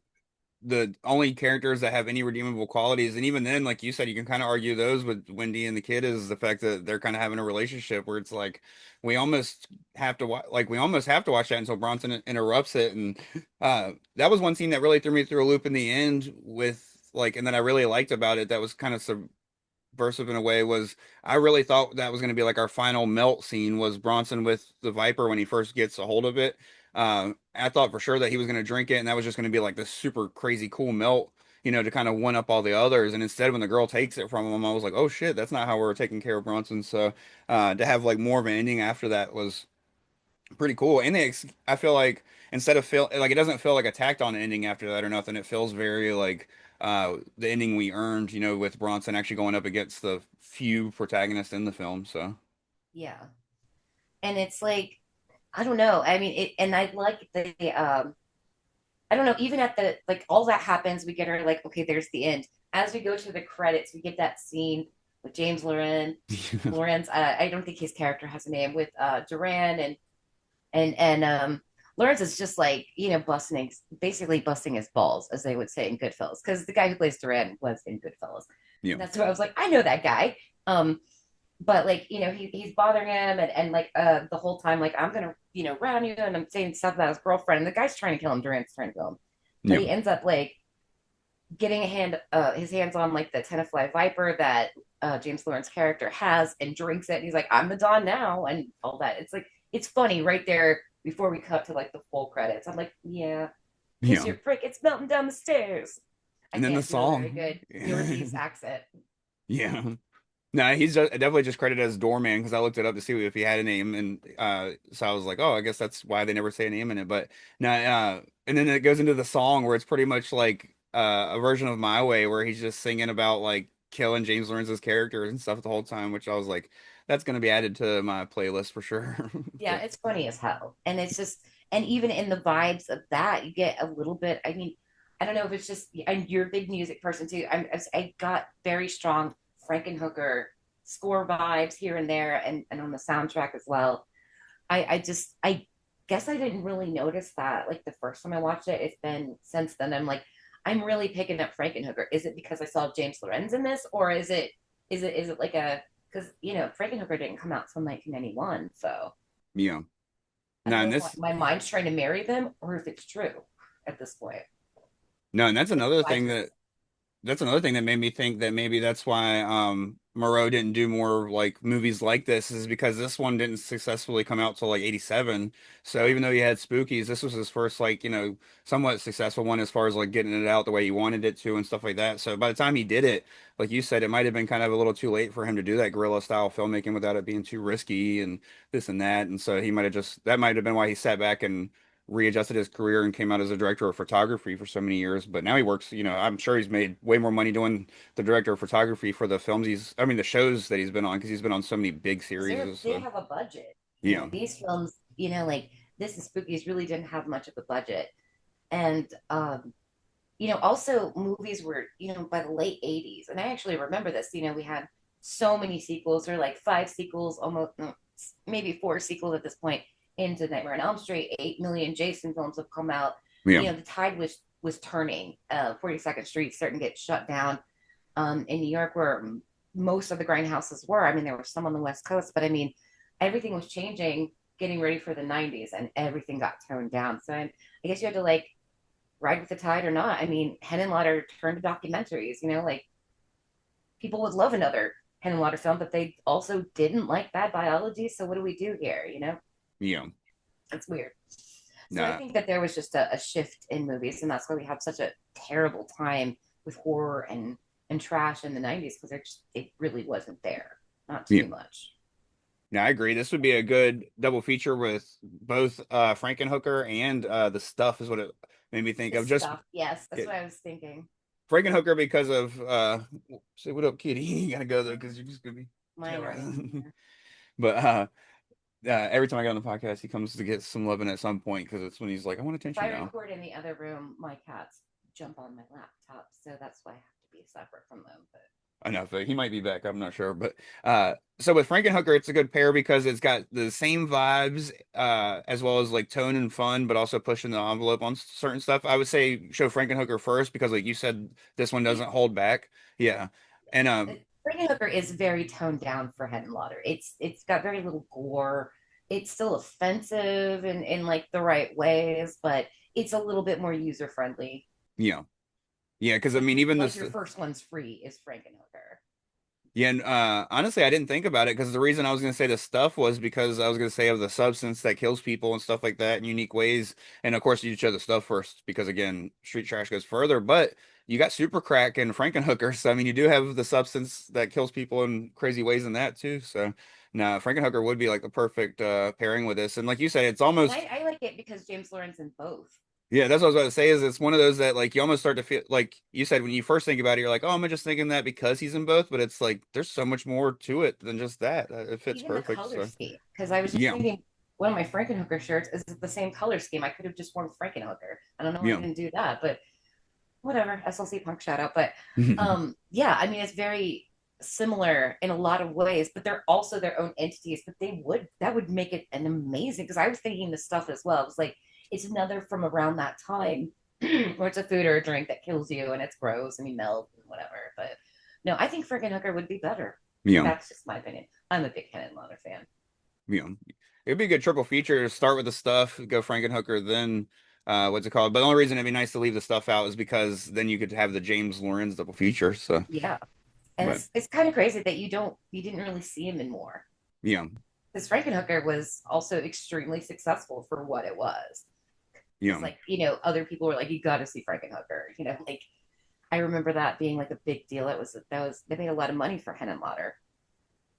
The only characters that have any redeemable qualities, and even then, like you said, you can kind of argue those with Wendy and the kid, is the fact that they're kind of having a relationship where it's like we almost have to watch, like we almost have to watch that until Bronson interrupts it, and that was one scene that really threw me through a loop in the end with like, and that I really liked about it. That was kind of subversive in a way, was I really thought that was going to be like our final melt scene, was Bronson with the Viper when he first gets a hold of it. I thought for sure that he was going to drink it, and that was just going to be like this super crazy cool melt, to kind of one up all the others. And instead, when the girl takes it from him, I was like, oh shit, that's not how we're taking care of Bronson. So, to have like more of an ending after that was pretty cool. And I feel like instead of feel like it doesn't feel like a tacked on ending after that or nothing. It feels very like the ending we earned, with Bronson actually going up against the few protagonists in the film. So Yeah. And it's like, I don't know. I mean, and I like I don't know, even at the like all that happens, we get her like, okay, there's the end. As we go to the credits, we get that scene with James Lawrence. I don't think his character has a name, with Duran and Lawrence is just like, basically busting his balls, as they would say in Goodfellas, because the guy who plays Duran was in Goodfellas. yeah, And that's why I was like, I know that guy. But like, he's bothering him, and like the whole time, like, I'm gonna, round you, and I'm saying stuff about his girlfriend, and the guy's trying to kill him, Duran's trying to kill him. But yeah, he ends up like getting his hands on like the Tenafly Viper that James Lawrence character has, and drinks it, and he's like, I'm the Don now, and all that. It's like, it's funny right there before we cut to like the full credits. I'm like, yeah, kiss yeah. your prick, it's melting down the stairs. I And then the can't do a very song, good Northeast accent. yeah. No, he's definitely just credited as Doorman because I looked it up to see if he had a name, and so I was like, oh, I guess that's why they never say a name in it. But no, and then it goes into the song where it's pretty much like a version of My Way, where he's just singing about like killing James Lawrence's characters and stuff the whole time, which I was like, that's gonna be added to my playlist for sure. Yeah, But it's funny as hell. And it's just, and even in the vibes of that, you get a little bit. I mean, I don't know if it's just, and you're a big music person too. I got very strong Frankenhooker score vibes here and there, and on the soundtrack as well. I guess I didn't really notice that like the first time I watched it. It's been since then. I'm really picking up Frankenhooker. Is it because I saw James Lorenz in this, or is it like a, because Frankenhooker didn't come out till 1991, so yeah, I no, don't know and if this my mind's trying to marry them or if it's true at this point. no, and that's Like, another why thing just that's another thing that made me think that maybe that's why Moreau didn't do more like movies like this, is because this one didn't successfully come out till like 87. So yeah. even though he had Spookies, this was his first like, somewhat successful one as far as like getting it out the way he wanted it to and stuff like that. So by the time he did it, like you said, it might have been kind of a little too late for him to do that guerrilla style filmmaking without it being too risky and this and that. And so he might have just, that might have been why he sat back and readjusted his career and came out as a director of photography for so many years. But now he works, I'm sure he's made way more money doing the director of photography for the films I mean, the shows that he's been on, because he's been on so many big Because series. they So, have a budget. yeah, These films, like this and Spookies really didn't have much of a budget. And also movies were, by the late 80s. And I actually remember this, we had so many sequels, or like five sequels, almost no, maybe four sequels at this point into Nightmare on Elm Street. 8 million Jason films have come out. yeah, The tide was was turning. 42nd Street starting to get shut down. In New York, where most of the grindhouses were. I mean, there were some on the West Coast, but I mean, everything was changing, getting ready for the 90s, and everything got toned down. So I guess you had to like ride with the tide or not. I mean, Henenlotter turned to documentaries, like people would love another Henenlotter film, but they also didn't like bad biology. So what do we do here? Yeah. It's weird. So I Nah. think that there was just a shift in movies, and that's why we have such a terrible time with horror and trash in the 90s because it really wasn't there, not Yeah. too much. No, I agree. This would be a good double feature with both Frankenhooker and The Stuff is what it made me think The of. Just stuff, yes, that's it, what I was thinking. Frankenhooker because of say what up, kitty? You gotta go there because you're just gonna be Mine are in terrorized. here. But every time I get on the podcast, he comes to get some loving at some point because it's when he's like, I want If attention I now. record in the other room, my cats jump on my laptop, so that's why I have to be separate from them. But Enough. He might be back. I'm not sure, but so with Frankenhooker, it's a good pair because it's got the same vibes, as well as like tone and fun, but also pushing the envelope on certain stuff. I would say show Frankenhooker first because, like you said, this one doesn't hold back. Yeah, and Hooker is very toned down for Head and Lauder. It's got very little gore. It's still offensive in like the right ways, but it's a little bit more user friendly. yeah, yeah, because I mean, even Like this. your first one's free is Frankenhooker. Yeah, and honestly, I didn't think about it because the reason I was going to say the stuff was because I was going to say of the substance that kills people and stuff like that in unique ways. And of course, you show the stuff first because again, street trash goes further. But you got super crack and Frankenhooker, so I mean, you do have the substance that kills people in crazy ways in that too. So, no, Frankenhooker would be like the perfect pairing with this. And like you said, it's And almost I like it because James Lawrence in both. yeah, that's what I was about to say. Is it's one of those that like you almost start to feel like you said when you first think about it, you're like, oh, am I just thinking that because he's in both? But it's like there's so much more to it than just that. It fits Even the perfect. color So scheme, because I was just yeah, thinking one of my Frankenhooker shirts is the same color scheme. I could have just worn Frankenhooker. I don't know why I yeah, didn't do that, but whatever. SLC punk shout out. But yeah, I mean it's very similar in a lot of ways, but they're also their own entities. But that would make it an amazing because I was thinking the stuff as well. It was like it's another from around that time where it's a food or a drink that kills you and it's gross and you melt and whatever. But no, I think Frankenhooker would be better. yeah, That's just my opinion. I'm a big Ken and Lauder fan. yeah. It'd be a good triple feature. Start with the stuff, go Frankenhooker, then what's it called? But the only reason it'd be nice to leave the stuff out is because then you could have the James Lawrence double feature. So, Yeah. And but it's kind of crazy that you didn't really see him in more. yeah, Because Frankenhooker was also extremely successful for what it was. Because yeah, like, other people were like, you gotta see Frankenhooker. Like I remember that being like a big deal. They made a lot of money for Henenlotter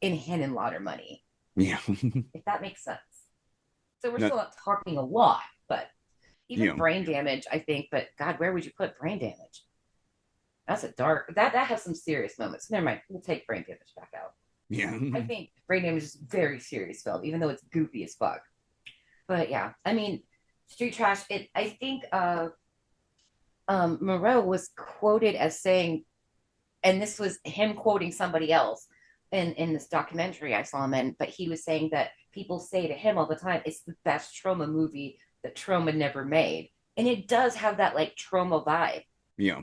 in Henenlotter money, yeah, if that makes sense. So we're no, still not talking a lot, but even yeah, brain damage, I think, but God, where would you put brain damage? That's a dark that has some serious moments. Never mind. We'll take brain damage back out. yeah, I think brain damage is a very serious film, even though it's goofy as fuck. But yeah, I mean, street trash. I think Moreau was quoted as saying, and this was him quoting somebody else in this documentary I saw him in, but he was saying that people say to him all the time, it's the best trauma movie that trauma never made. And it does have that like trauma vibe. yeah,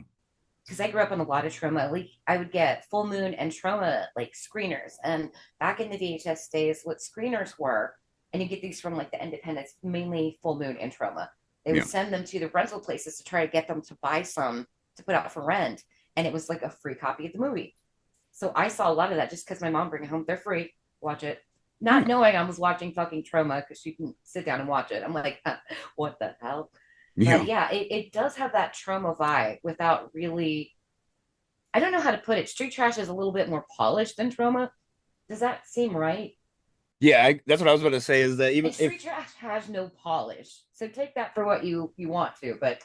Because I grew up on a lot of trauma. Like I would get Full Moon and Trauma like screeners. And back in the VHS days, what screeners were, and you get these from like the independents, mainly Full Moon and Trauma. They would yeah, send them to the rental places to try to get them to buy some to put out for rent. And it was like a free copy of the movie. So I saw a lot of that just because my mom bring it home. They're free. Watch it. Not yeah, knowing I was watching fucking Trauma because you can sit down and watch it. I'm like, what the hell? But yeah. yeah, it does have that trauma vibe without really, I don't know how to put it. Street trash is a little bit more polished than trauma. Does that seem right? Yeah, that's what I was about to say is that And even if street trash has no polish. So take that for what you want to, but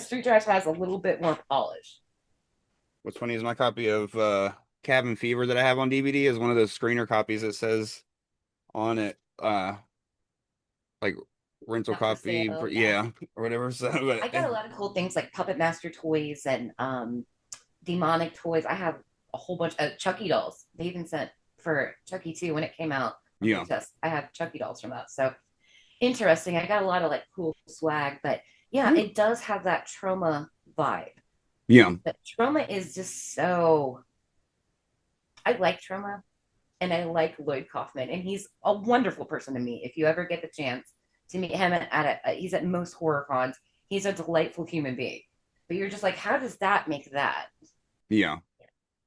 street trash has a little bit more polish. what's funny is my copy of Cabin Fever that I have on DVD is one of those screener copies that says on it like rental Not for copy sale, for yeah. yeah or whatever. So I but got a lot of cool things like Puppet Master toys and demonic toys. I have a whole bunch of Chucky dolls. They even sent for Chucky 2 when it came out on yeah, VHS. I have Chucky dolls from that. So interesting. I got a lot of like cool swag, but Yeah, Hmm. it does have that trauma vibe. Yeah. But trauma is just so. I like trauma and I like Lloyd Kaufman, and he's a wonderful person to meet. If you ever get the chance to meet him he's at most horror cons. He's a delightful human being. But you're just like, how does that make that? Yeah.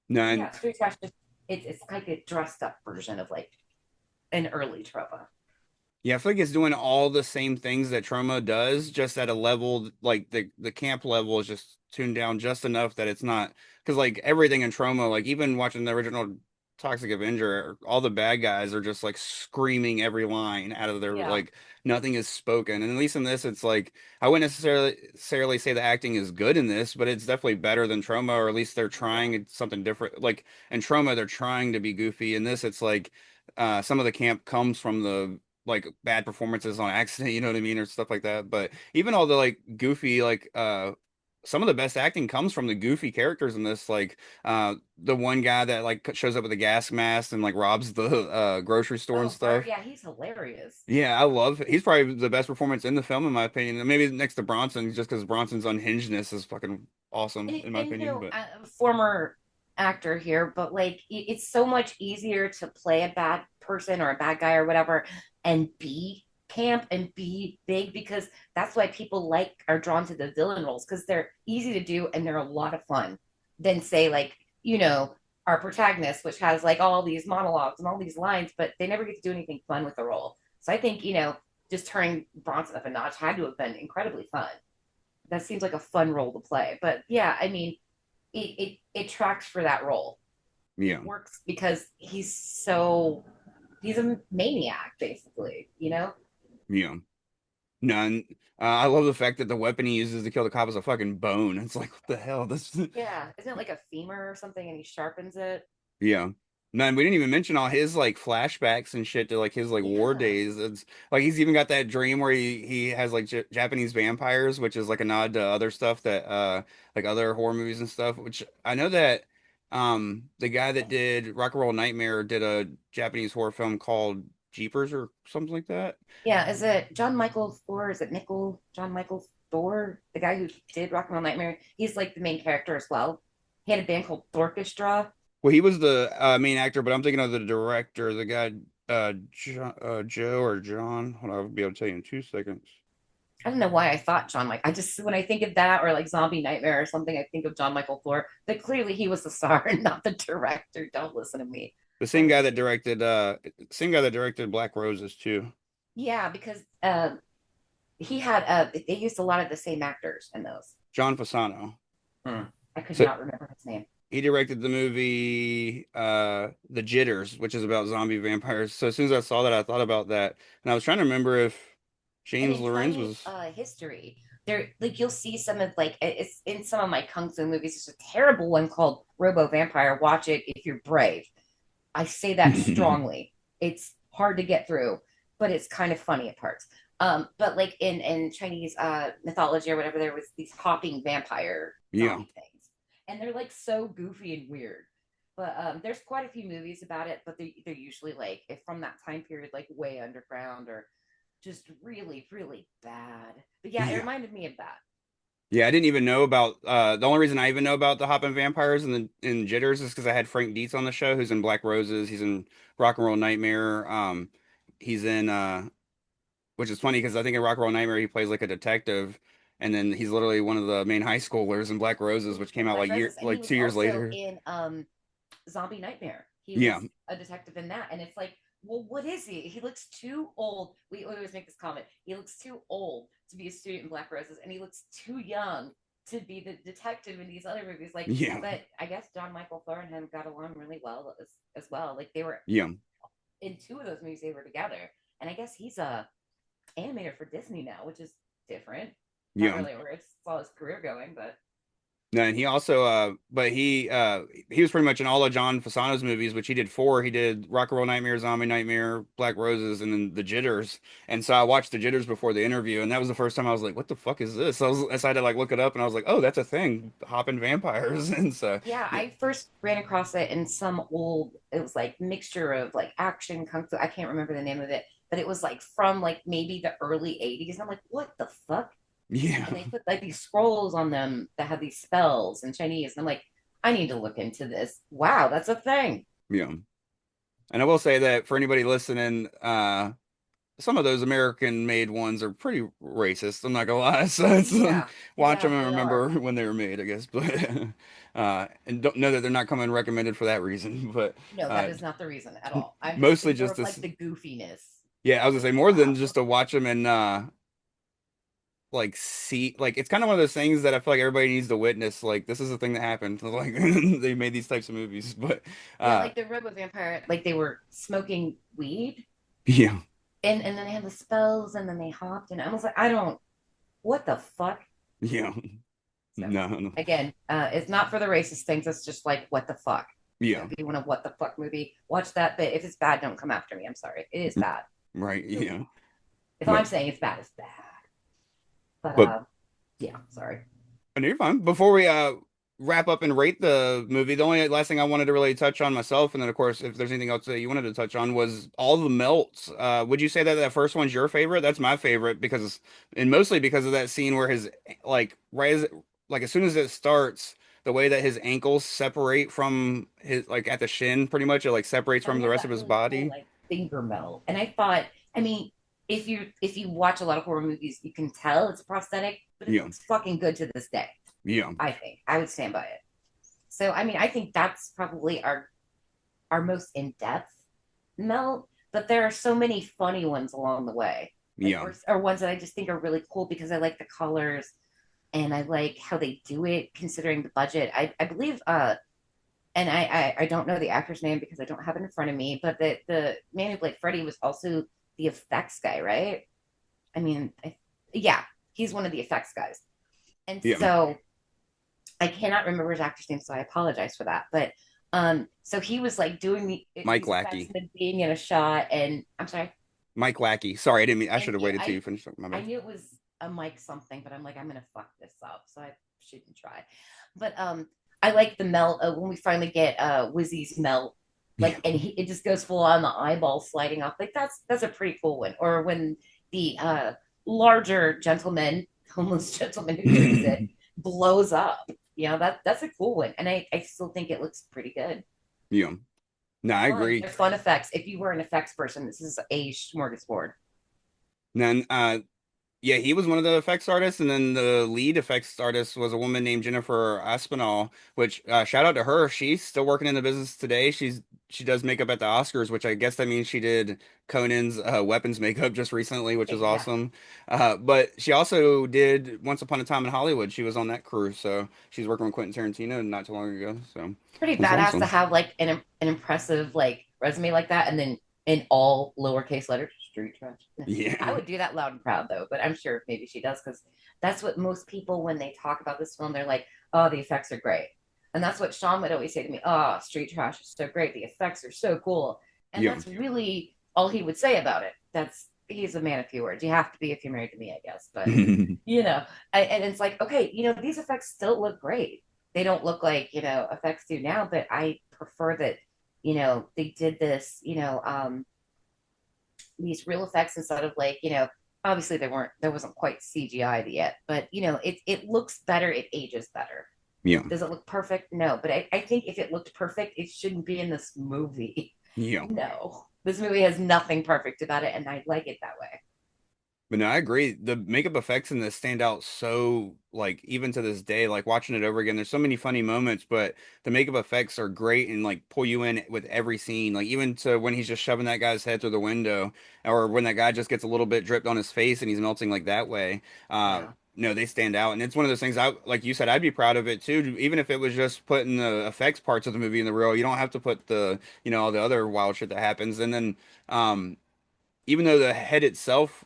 No, So and yeah, Street Trash just it's like a dressed up version of like an early trauma. yeah, I feel like it's doing all the same things that Trauma does, just at a level like the camp level is just tuned down just enough that it's not because like everything in Trauma, like even watching the original Toxic Avenger, all the bad guys are just like screaming every line out of their Yeah. like nothing is spoken. And at least in this, it's like I wouldn't necessarily say the acting is good in this, but it's definitely better than Trauma, or at least they're Yeah. trying something different. Like in Trauma, they're trying to be goofy. In this, it's like some of the camp comes from the like bad performances on accident, you know what I mean, or stuff like that. But even all the like goofy, like some of the best acting comes from the goofy characters in this, like the one guy that like shows up with a gas mask and like robs the grocery store and Oh, Bart, stuff. yeah, he's hilarious. Yeah, I love he's probably the best performance in the film in my opinion. And maybe next to Bronson, just because Bronson's unhingedness is fucking awesome in my And opinion. But a former actor here, but like it's so much easier to play a bad person or a bad guy or whatever and be camp and be big because that's why people like are drawn to the villain roles because they're easy to do and they're a lot of fun than say like our protagonist which has like all these monologues and all these lines but they never get to do anything fun with the role. So I think just turning Bronson up a notch had to have been incredibly fun. That seems like a fun role to play. But yeah, I mean, it tracks for that role. yeah, It works because he's a maniac, basically. yeah. None. I love the fact that the weapon he uses to kill the cop is a fucking bone. It's like, what the hell? This, Yeah, isn't it like a femur or something? And he sharpens it. yeah. Man, we didn't even mention all his like flashbacks and shit to like his like war Yeah, days. It's like he's even got that dream where he has like J Japanese vampires, which is like a nod to other stuff that like other horror movies and stuff. Which I know that the guy that did Rock and Roll Nightmare did a Japanese horror film called Jeepers or something like that. yeah. Is it John Michael Thor? Is it Nickel John Michael Thor, the guy who did Rock and Roll Nightmare? He's like the main character as well. He had a band called Orchestra. Well, he was the main actor, but I'm thinking of the director, the guy Joe or John. Hold on, I'll be able to tell you in 2 seconds. I don't know why I thought John Mike. I just when I think of that or like Zombie Nightmare or something, I think of John Michael Thor. But clearly he was the star and not the director. Don't listen to me. The I same was guy that directed Black Roses too. yeah, because he had they used a lot of the same actors in those. John Fasano. Hmm. I could So not remember his name. he directed the movie The Jitters, which is about zombie vampires. So as soon as I saw that, I thought about that, and I was trying to remember if And James in Lorenz funny was. history, there like you'll see some of like it's in some of my kung fu movies. There's a terrible one called Robo Vampire. Watch it if you're brave. I say that strongly. It's hard to get through, but it's kind of funny at parts. But like in Chinese mythology or whatever, there was these hopping vampire Yeah, zombie things, and they're like so goofy and weird. But there's quite a few movies about it, but they're usually like if from that time period, like way underground or just really really bad. But yeah, it yeah. reminded me of that. Yeah, I didn't even know about the only reason I even know about the Hoppin' Vampires and the in Jitters is because I had Frank Dietz on the show, who's in Black Roses, he's in Rock and Roll Nightmare. He's in which is funny because I think in Rock and Roll Nightmare he plays like a detective, and then he's literally one of the main high schoolers in Black Roses, which came In out Black like Roses, and he like was 2 years also later. in Zombie Nightmare. He Yeah, was a detective in that, and it's like, well, what is he? He looks too old. We always make this comment. He looks too old to be a student in Black Roses, and he looks too young to be the detective in these other movies. Like, yeah, but I guess John Michael Thor and him got along really well as well. Like they were yeah, in two of those movies they were together, and I guess he's a animator for Disney now, which is different. Not yeah. really where it's saw his career going, but No, and he also but he was pretty much in all of John Fasano's movies, which he did four. He did Rock and Roll Nightmare, Zombie Nightmare, Black Roses, and then The Jitters. And so I watched The Jitters before the interview, and that was the first time I was like, "What the fuck is this?" So I decided to like look it up, and I was like, "Oh, that's a thing, hopping vampires." And so yeah, yeah, I first ran across it in some old, it was like mixture of like action kung fu. I can't remember the name of it, but it was like from like maybe the early 80s. And I'm like, what the fuck? Yeah. and they put like these scrolls on them that have these spells in Chinese. And I'm like, I need to look into this. Wow, that's a thing. Yeah. And I will say that for anybody listening, some of those American made ones are pretty racist. I'm not gonna lie. So it's Yeah, watch them yeah, and they remember are. when they were made, I guess. But and don't know that they're not coming recommended for that reason. But No, that uh, is not the reason at all. I'm just mostly in more just of this. like the goofiness. Yeah, I was gonna Like, say more than wow. just to watch them and like see like it's kind of one of those things that I feel like everybody needs to witness. Like this is the thing that happened. Like they made these types of movies. But Yeah, uh, like the Robo Vampire, like they were smoking weed yeah, and then they had the spells and then they hopped and I was like, I don't what the fuck? yeah, So no, no. again, it's not for the racist things, it's just like what the fuck. So Yeah, if you want a what the fuck movie, watch that. But if it's bad, don't come after me. I'm sorry. It is bad. right, yeah. If But I'm saying it's bad, it's bad. But but yeah, sorry. no, you're fine. Before we wrap up and rate the movie, the only last thing I wanted to really touch on myself, and then of course, if there's anything else that you wanted to touch on, was all the melts. Would you say that that first one's your favorite? That's my favorite because, and mostly because of that scene where his like right as like as soon as it starts, the way that his ankles separate from his like at the shin, pretty much it like separates Oh, from he the has rest of that his really cool body. like finger melt. And I thought, I mean, if you watch a lot of horror movies, you can tell it's prosthetic, but it Yeah, looks fucking good to this day. yeah, I think I would stand by it. So I mean, I think that's probably our most in depth melt. But there are so many funny ones along the way, like yeah, or ones that I just think are really cool because I like the colors and I like how they do it considering the budget. I believe and I don't know the actor's name because I don't have it in front of me, but the man who played Freddy was also the effects guy, right? I mean, yeah, he's one of the effects guys. And yeah. so I cannot remember his actor's name, so I apologize for that. But so he was like doing Mike these effects Lackey. and then being in a shot, and I'm sorry, Mike Lackey. Sorry, I didn't mean I should and have yeah, waited till you finished. My I bad. knew it was a Mike something, but I'm like, I'm gonna fuck this up, so I shouldn't try. But I like the melt when we finally get Wizzy's melt, Yeah. like, and it just goes full on the eyeball sliding off. Like that's a pretty cool one. Or when the larger gentleman, homeless gentleman who drinks it, blows up. You know that's a cool one, and I still think it looks pretty good. Yeah. No, I Fun, agree. they're fun effects. If you were an effects person, this is a smorgasbord. Then yeah, he was one of the effects artists, and then the lead effects artist was a woman named Jennifer Aspinall, which shout out to her. She's still working in the business today. She does makeup at the Oscars, which I guess that means she did Conan's weapons makeup just recently, which is Yeah, awesome. But she also did Once Upon a Time in Hollywood. She was on that crew, so she's working with Quentin Tarantino not too long ago. So pretty that's badass to awesome. have like an impressive like resume like that, and then in all lowercase letters, street trash. I Yeah. would do that loud and proud though, but I'm sure maybe she does because that's what most people when they talk about this film, they're like, "Oh, the effects are great," and that's what Sean would always say to me. "Oh, street trash is so great. The effects are so cool," and Yeah. that's really all he would say about it. That's he's a man of few words. You have to be if you're married to me, I guess, but you know, and it's like, okay, these effects still look great. They don't look like effects do now, but I prefer that they did this these real effects instead of like obviously there wasn't quite CGI yet, but it looks better, it ages better. Yeah. Does it look perfect? No, but I think if it looked perfect, it shouldn't be in this movie. Yeah. No, this movie has nothing perfect about it, and I like it that way. But no, I agree. The makeup effects in this stand out so like even to this day, like watching it over again, there's so many funny moments, but the makeup effects are great and like pull you in with every scene. Like even to when he's just shoving that guy's head through the window, or when that guy just gets a little bit dripped on his face and he's melting like that way. Yeah. No, they stand out. And it's one of those things I like you said, I'd be proud of it too, even if it was just putting the effects parts of the movie in the reel. You don't have to put the, all the other wild shit that happens. And then even though the head itself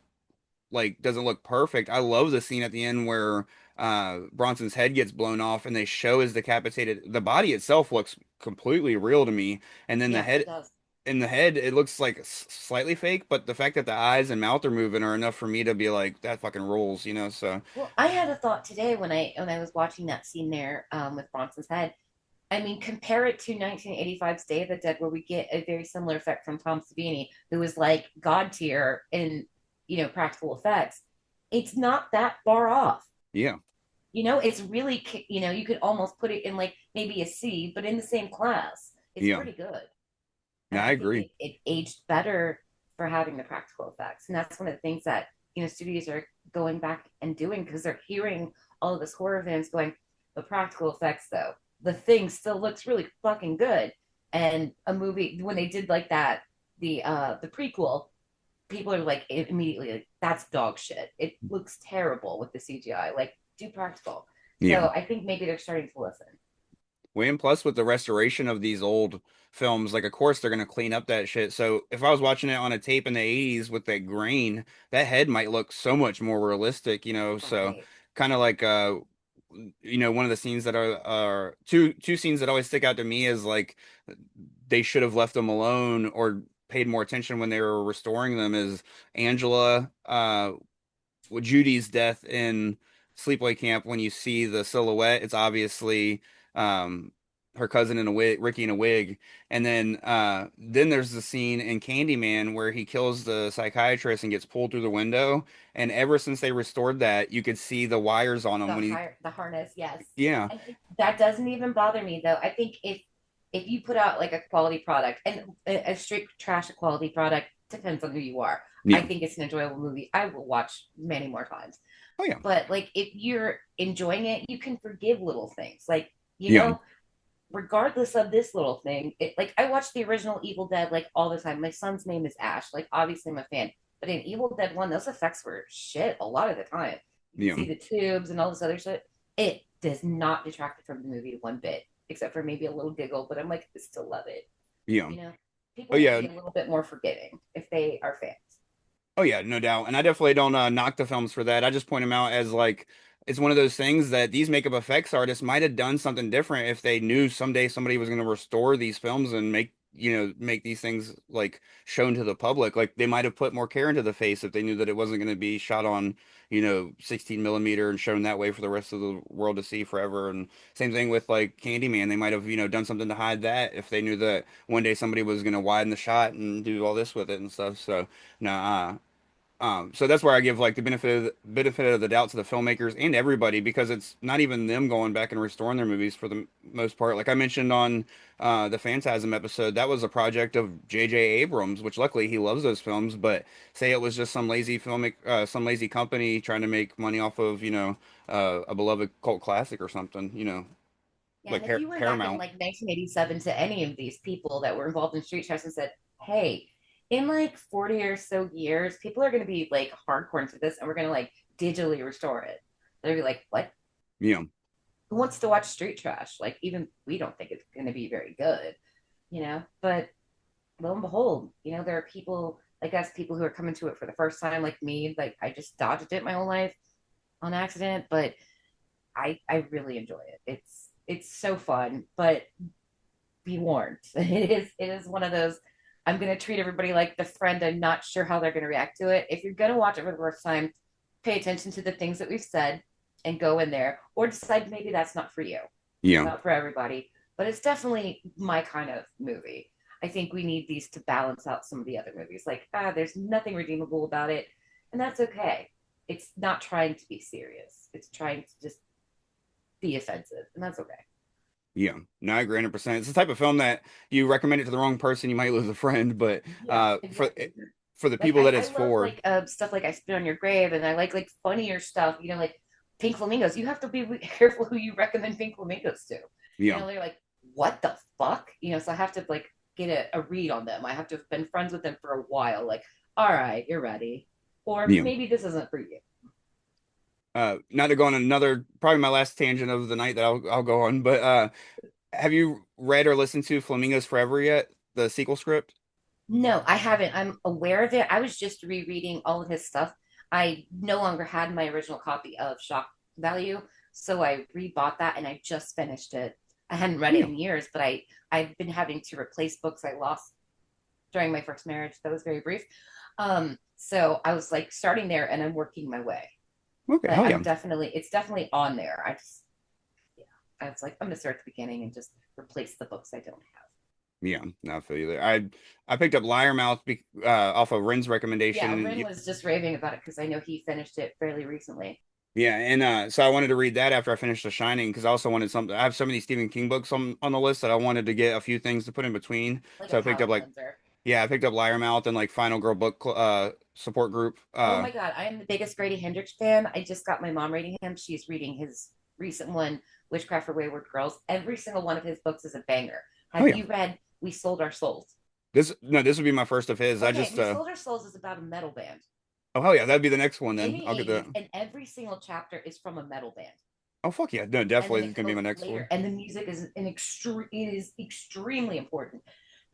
like doesn't look perfect. I love the scene at the end where Bronson's head gets blown off and they show his decapitated. The body itself looks completely real to me, and then the Yeah, it head does. in the head it looks like slightly fake, but the fact that the eyes and mouth are moving are enough for me to be like that fucking rules. So Well, I had a thought today when I was watching that scene there with Bronson's head. I mean, compare it to 1985's Day of the Dead, where we get a very similar effect from Tom Savini, who was like God tier in practical effects. It's not that far off. Yeah. It's really, you could almost put it in like maybe a C, but in the same class. It's Yeah. pretty good. No, And I I think agree. it aged better for having the practical effects. And that's one of the things that, studios are going back and doing because they're hearing all of this horror fans going, the practical effects, though, the thing still looks really fucking good. And a movie, when they did like that, the prequel, people are like immediately like, that's dog shit. It looks terrible with the CGI. Like, do practical. Yeah. So I think maybe they're starting to listen. Well, and plus with the restoration of these old films, like of course they're gonna clean up that shit. So if I was watching it on a tape in the 80s with that grain, that head might look so much more realistic, So Right. kind of like one of the scenes that are two scenes that always stick out to me is like they should have left them alone or paid more attention when they were restoring them is Angela with Judy's death in Sleepaway Camp. When you see the silhouette, it's obviously um her cousin in a wig, Ricky in a wig. And then there's the scene in Candyman where he kills the psychiatrist and gets pulled through the window. And ever since they restored that, you could see the wires on him when he The harness, yes. yeah. And that doesn't even bother me though. I think if you put out like a quality product and a straight trash quality product depends on who you are. I Yeah. think it's an enjoyable movie. I will watch many more times. Oh yeah. But like if you're enjoying it, you can forgive little things. Like, Yeah. regardless of this little thing, like I watch the original Evil Dead like all the time. My son's name is Ash. Like obviously I'm a fan. But in Evil Dead 1, those effects were shit a lot of the time. You can Yeah. see the tubes and all this other shit. It does not detract from the movie one bit, except for maybe a little giggle, but I'm like, I still love it. Yeah. You know, Oh People need to yeah. be a little bit more forgiving if they are fans. Oh yeah, no doubt. And I definitely don't knock the films for that. I just point them out as like it's one of those things that these makeup effects artists might have done something different if they knew someday somebody was going to restore these films and make these things like shown to the public. Like they might have put more care into the face if they knew that it wasn't going to be shot on, 16 millimeter and shown that way for the rest of the world to see forever. And same thing with like Candyman. They might have, done something to hide that if they knew that one day somebody was going to widen the shot and do all this with it and stuff. So, no, so that's where I give like the benefit of the doubt to the filmmakers and everybody because it's not even them going back and restoring their movies for the most part. Like I mentioned on the Phantasm episode, that was a project of J.J. Abrams, which luckily he loves those films. But say it was just some lazy company trying to make money off of a beloved cult classic or something, Yeah, like and if you went back in Paramount. like 1987 to any of these people that were involved in street trash and said, "Hey, in like 40 or so years, people are going to be like hardcore into this, and we're going to like digitally restore it," they'd be like, "What? Yeah, Who wants to watch street trash? Like, even we don't think it's going to be very good, But lo and behold, there are people like us, people who are coming to it for the first time, like me. Like, I just dodged it my whole life on accident, but I really enjoy it. It's so fun, but be warned. It is one of those. I'm gonna treat everybody like the friend. I'm not sure how they're gonna react to it. If you're gonna watch it for the first time, pay attention to the things that we've said and go in there, or decide maybe that's not for you. It's yeah, not for everybody, but it's definitely my kind of movie. I think we need these to balance out some of the other movies. Like, there's nothing redeemable about it, and that's okay. It's not trying to be serious. It's trying to just be offensive, and that's okay. yeah. No, I agree 100%. It's the type of film that you recommend it to the wrong person, you might lose a friend, but Yeah, for exactly. for the Like people that I it's love for, like stuff like I Spit on Your Grave, and I like funnier stuff. Like Pink Flamingos. You have to be careful who you recommend Pink Flamingos to. yeah, They're like, what the fuck? So I have to like get a read on them. I have to have been friends with them for a while. Like, all right, you're ready, or yeah. maybe this isn't for you. Not to go on another, probably my last tangent of the night that I'll go on, but have you read or listened to Flamingos Forever yet? The sequel script? No, I haven't. I'm aware of it. I was just rereading all of his stuff. I no longer had my original copy of Shock Value, so I rebought that and I just finished it. I hadn't read it Yeah. in years, but I've been having to replace books I lost during my first marriage. That was very brief. So I was like starting there and I'm working my way. Okay. But Hell yeah. it's definitely on there. Yeah, I was like, I'm gonna start at the beginning and just replace the books I don't have. Yeah, no, I feel you there. I picked up Liar Mouth off of Ren's recommendation, Yeah, and Rin was just raving about it because I know he finished it fairly recently. yeah, and so I wanted to read that after I finished The Shining because I also wanted something. I have so many Stephen King books on the list that I wanted to get a few things to put in between. Like a So I picked up palate like cleanser. yeah, I picked up Liar Mouth and like Final Girl book support group. Oh my God, I am the biggest Grady Hendrix fan. I just got my mom reading him. She's reading his recent one, Witchcraft for Wayward Girls. Every single one of his books is a banger. Oh Have yeah, you read We Sold Our Souls? this would be my first of his. I Okay, just We Sold Our Souls is about a metal band. oh hell yeah, that'd be the next one In then. the I'll get that. 80s, and every single chapter is from a metal band. Oh fuck yeah, no, And then definitely it it's gonna be my goes next later. one. And the music is extremely important.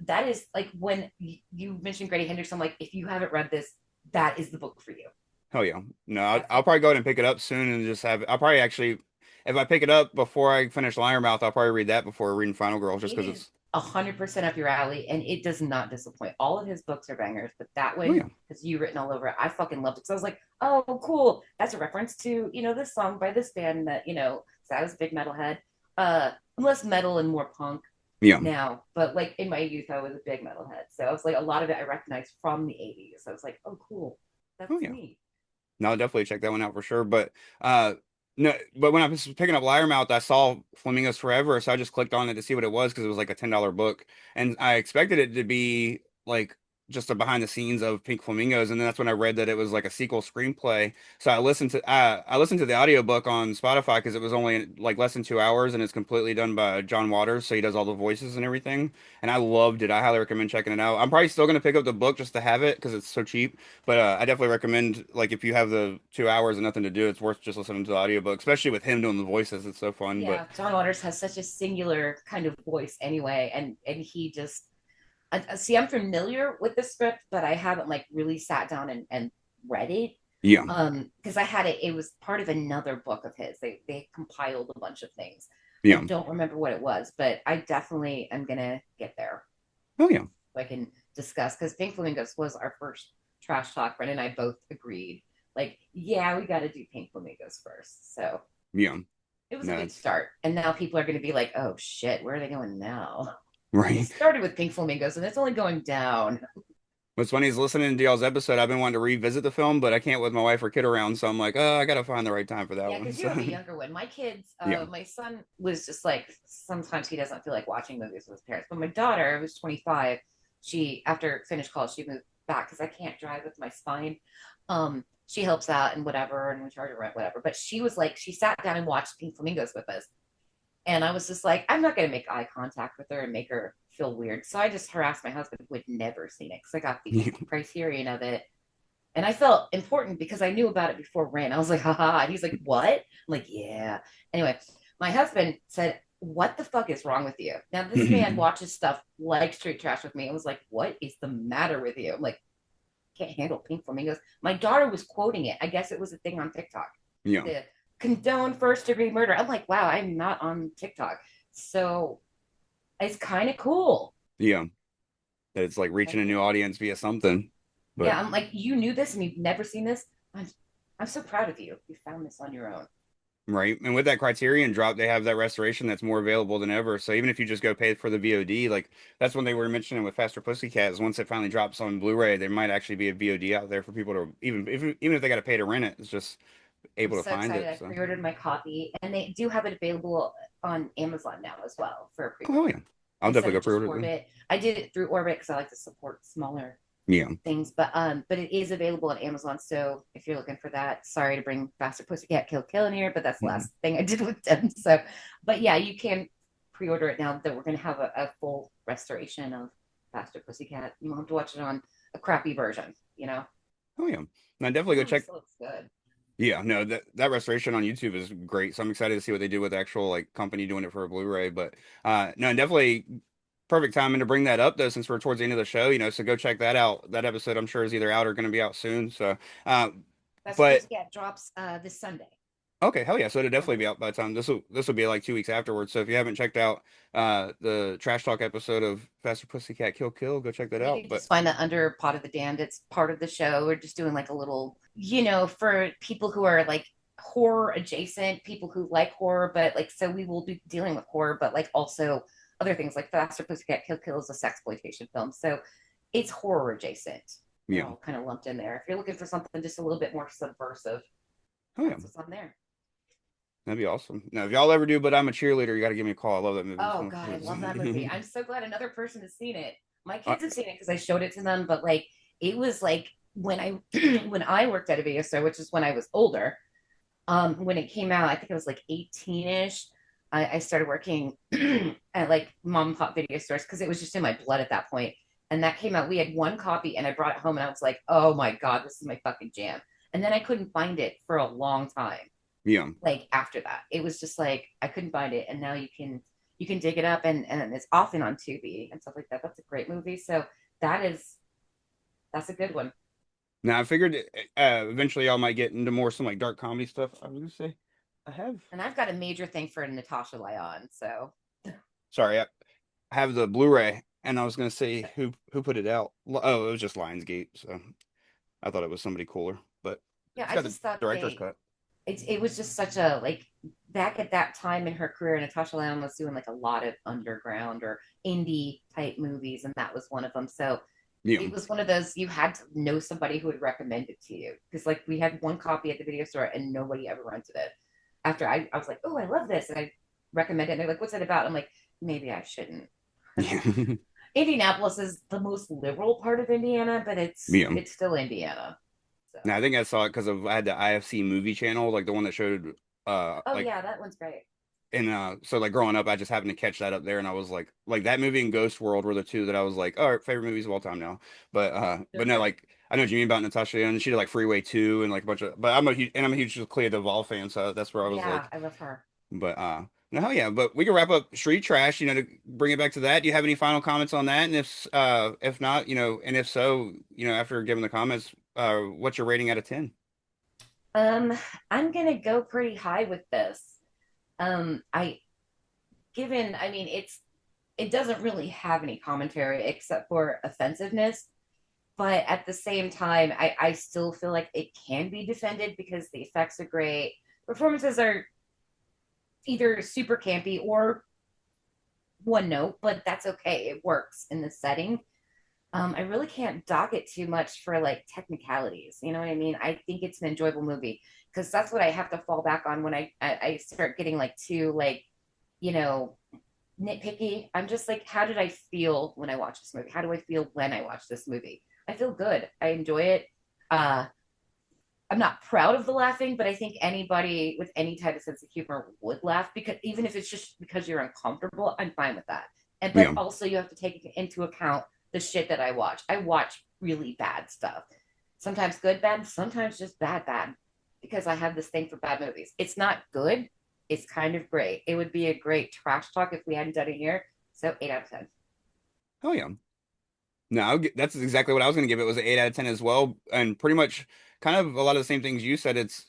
That is like when you mentioned Grady Hendrix, I'm like, if you haven't read this, that is the book for you. Hell yeah, no, That's I'll probably go ahead and pick it up soon and just have. I'll probably actually, if I pick it up before I finish Liar Mouth, I'll probably read that before reading Final Girl, just it because is it's 100% up your alley, and it does not disappoint. All of his books are bangers, but that oh one yeah, has you written all over it. I fucking loved it because I was like, oh, cool. That's a reference to this song by this band that So I was a big metalhead. I'm less metal and more punk yeah, now, but like in my youth, I was a big metalhead. So I was like, a lot of it I recognized from the '80s. I was like, oh, cool. oh That's yeah. neat. No, I'll definitely check that one out for sure. But no, but when I was picking up Liar Mouth, I saw Flamingos Forever, so I just clicked on it to see what it was because it was like a $10 book, and I expected it to be like just a behind the scenes of Pink Flamingos, and then that's when I read that it was like a sequel screenplay. So I listened to the audiobook on Spotify because it was only like less than 2 hours, and it's completely done by John Waters, so he does all the voices and everything, and I loved it. I highly recommend checking it out. I'm probably still gonna pick up the book just to have it because it's so cheap. But I definitely recommend like if you have the 2 hours and nothing to do, it's worth just listening to the audiobook, especially with him doing the voices. It's so fun. But Yeah, John Waters has such a singular kind of voice anyway, and he just see. I'm familiar with the script, but I haven't like really sat down and read it. yeah, Because I had it. It was part of another book of his. They compiled a bunch of things. I yeah, don't remember what it was, but I definitely am gonna get there oh yeah, so I can discuss. Because Pink Flamingos was our first trash talk. Brendan and I both agreed. Like, yeah, we got to do Pink Flamingos first. So yeah. it was a No, good it's start. And now people are going to be like, oh shit, where are they going now? We right. started with Pink Flamingos and it's only going down. What's funny is listening to y'all's episode. I've been wanting to revisit the film, but I can't with my wife or kid around. So I'm like, oh, I gotta find the right time for that Yeah, one. because you So have a younger one. My kids, yeah, my son was just like, sometimes he doesn't feel like watching movies with his parents. But my daughter, who's 25, she, after finished college, she moved back because I can't drive with my spine. She helps out and whatever, and we charge her rent, whatever. But she was like, she sat down and watched Pink Flamingos with us. And I was just like, I'm not going to make eye contact with her and make her feel weird. So I just harassed my husband who had never seen it because I got the yeah, criterion of it. And I felt important because I knew about it before Ren. I was like, haha. And he's like, what? I'm like, yeah. Anyway, my husband said, what the fuck is wrong with you? Now, this man watches stuff like Street Trash with me. I was like, what is the matter with you? I'm like, can't handle Pink Flamingos. My daughter was quoting it. I guess it was a thing on TikTok. yeah, The condone first degree murder. I'm like, wow, I'm not on TikTok. So it's kind of cool. yeah. That it's like reaching Like, a new audience via something. But yeah, I'm like, you knew this and you've never seen this. I'm, I'm so proud of you. You found this on your own. right. And with that Criterion drop, they have that restoration that's more available than ever. So even if you just go pay for the VOD, like that's when they were mentioning with Faster Pussycat is once it finally drops on Blu-ray, there might actually be a VOD out there for people to even if they got to pay to rent it, it's just I'm able to so find excited. it. I So pre-ordered my copy, and they do have it available on Amazon now as well for a oh hell pre-order yeah. I'll instead definitely go of just pre-order it then. Orbit. I did it through Orbit because I like to support smaller Yeah. things, but it is available on Amazon. So if you're looking for that, sorry to bring Faster Pussycat Kill Kill in here, but that's the Mhm. last thing I did with them. So, but yeah, you can pre-order it now that we're going to have a full restoration of Faster Pussycat. You won't have to watch it on a crappy version. Oh yeah. And I The definitely go movie check. still looks good. Yeah, no, that restoration on YouTube is great. So I'm excited to see what they do with the actual like company doing it for a Blu-ray. But no, definitely perfect timing to bring that up though, since we're towards the end of the show, so go check that out. That episode I'm sure is either out or going to be out soon. So uh Faster but Pussycat drops this Sunday. okay, hell yeah. So it'll definitely be November. out by the time this will be like 2 weeks afterwards. So if you haven't checked out the Trash Talk episode of Faster Pussycat Kill Kill, go check that You out. can But just find that under Pot of the Damned. It's part of the show. We're just doing like a little, for people who are like horror adjacent, people who like horror, but like, so we will be dealing with horror, but like also other things like Faster Pussycat Kill Kill is a sexploitation film, so it's horror adjacent. They're Yeah. all kind of lumped in there. If you're looking for something just a little bit more subversive, Oh yeah. that's what's on there. That'd be awesome. Now, if y'all ever do, but I'm a cheerleader, you got to give me a call. I love that movie. Oh So God, I please. love that movie. I'm so glad another person has seen it. My I, kids have seen it because I showed it to them, but like it was like when I when I worked at a video store, which is when I was older. When it came out, I think I was like 18-ish. I started working at like mom and pop video stores because it was just in my blood at that point. And that came out. We had one copy, and I brought it home, and I was like, "Oh my God, this is my fucking jam." And then I couldn't find it for a long time. yeah. Like after that, it was just like I couldn't find it, and now you can dig it up, and it's often on Tubi and stuff like that. That's a great movie. So that is that's a good one. Now I figured eventually y'all might get into more some like dark comedy stuff. I was gonna say, I have. And I've got a major thing for Natasha Lyon. So Sorry, I have the Blu-ray, and I was gonna say who put it out. Oh, it was just Lionsgate. So I thought it was somebody cooler, but yeah, it's I got the just thought director's cut. it was just such a like back at that time in her career, Natasha Lyon was doing like a lot of underground or indie type movies, and that was one of them. So Yeah. it was one of those you had to know somebody who would recommend it to you because like we had one copy at the video store and nobody ever rented it. After I was like, oh, I love this, and I recommend it. And they're like, what's it about? I'm like, maybe I shouldn't. Yeah. Indianapolis is the most liberal part of Indiana, but Yeah. it's still Indiana. So, Now I think I saw it because of I had the IFC movie channel, like the one that showed oh like yeah, that one's great. and so like growing up I just happened to catch that up there and I was like that movie and Ghost World were the two that I was like, all right, favorite movies of all time now. But no, Okay. like I know what you mean about Natasha and she did like Freeway 2 and like a bunch of but I'm a huge Clea Duvall fan, so that's where I was Yeah, like I love her. but no hell yeah, but we can wrap up Street Trash, to bring it back to that. Do you have any final comments on that? And if not, and if so, after giving the comments, what's your rating out of 10? Um, I'm gonna go pretty high with this. I given, I mean, it doesn't really have any commentary except for offensiveness, but at the same time, I still feel like it can be defended because the effects are great. Performances are either super campy or one note, but that's okay. It works in the setting. I really can't dock it too much for like technicalities. You know what I mean? I think it's an enjoyable movie because that's what I have to fall back on when I start getting like too like, you know, nitpicky. I'm just like, how did I feel when I watched this movie? How do I feel when I watch this movie? I feel good. I enjoy it. Uh, I'm not proud of the laughing, but I think anybody with any type of sense of humor would laugh because even if it's just because you're uncomfortable, I'm fine with that. And but Yeah. also you have to take into account the shit that I watch. I watch really bad stuff. Sometimes good bad, sometimes just bad because I have this thing for bad movies. It's not good. It's kind of great. It would be a great trash talk if we hadn't done it here. So 8 out of 10. Oh yeah. No, that's exactly what I was going to give it was an 8 out of 10 as well. And pretty much kind of a lot of the same things you said. It's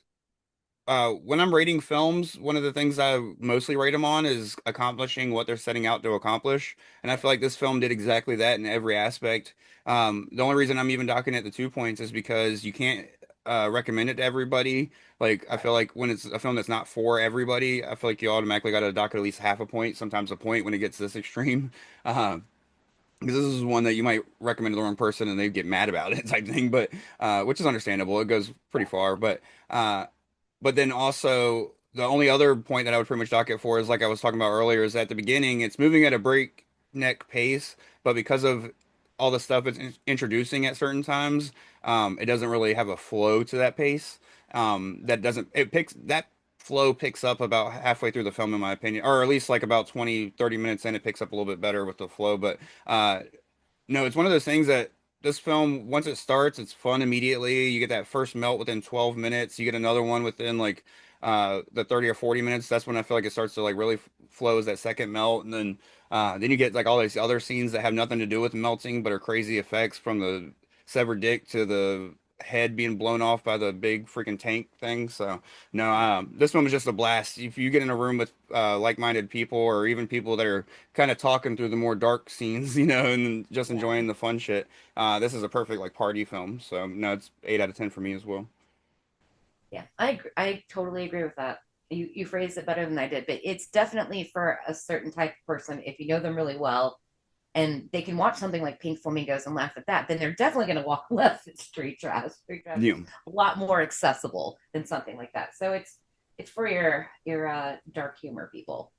when I'm rating films, one of the things I mostly rate them on is accomplishing what they're setting out to accomplish. And I feel like this film did exactly that in every aspect. The only reason I'm even docking it the 2 points is because you can't recommend it to everybody. Like, I feel Right. like when it's a film that's not for everybody, I feel like you automatically got to dock it at least half a point, sometimes a point when it gets this extreme. Uh, because this is one that you might recommend to the wrong person and they get mad about it type thing, but which is understandable. It goes pretty Yeah. far, but then also the only other point that I would pretty much dock it for is like I was talking about earlier is at the beginning it's moving at a breakneck pace, but because of all the stuff it's introducing at certain times, it doesn't really have a flow to that pace. That doesn't it picks that flow picks up about halfway through the film in my opinion, or at least like about 20-30 minutes in it picks up a little bit better with the flow, but uh no, it's one of those things that this film, once it starts, it's fun immediately. You get that first melt within 12 minutes. You get another one within like the 30 or 40 minutes. That's when I feel like it starts to like really flow as that second melt. And then you get like all these other scenes that have nothing to do with melting, but are crazy effects from the severed dick to the head being blown off by the big freaking tank thing. So no, this one was just a blast. If you get in a room with like-minded people or even people that are kind of talking through the more dark scenes, and just Yeah. enjoying the fun shit. This is a perfect like party film. So no, it's 8 out of 10 for me as well. Yeah. I totally agree with that. You phrased it better than I did, but it's definitely for a certain type of person. If you know them really well, and they can watch something like Pink Flamingos and laugh at that, then they're definitely going to walk left at Street Trash. Street Trash Yeah. is a lot more accessible than something like that. So it's for your dark humor people.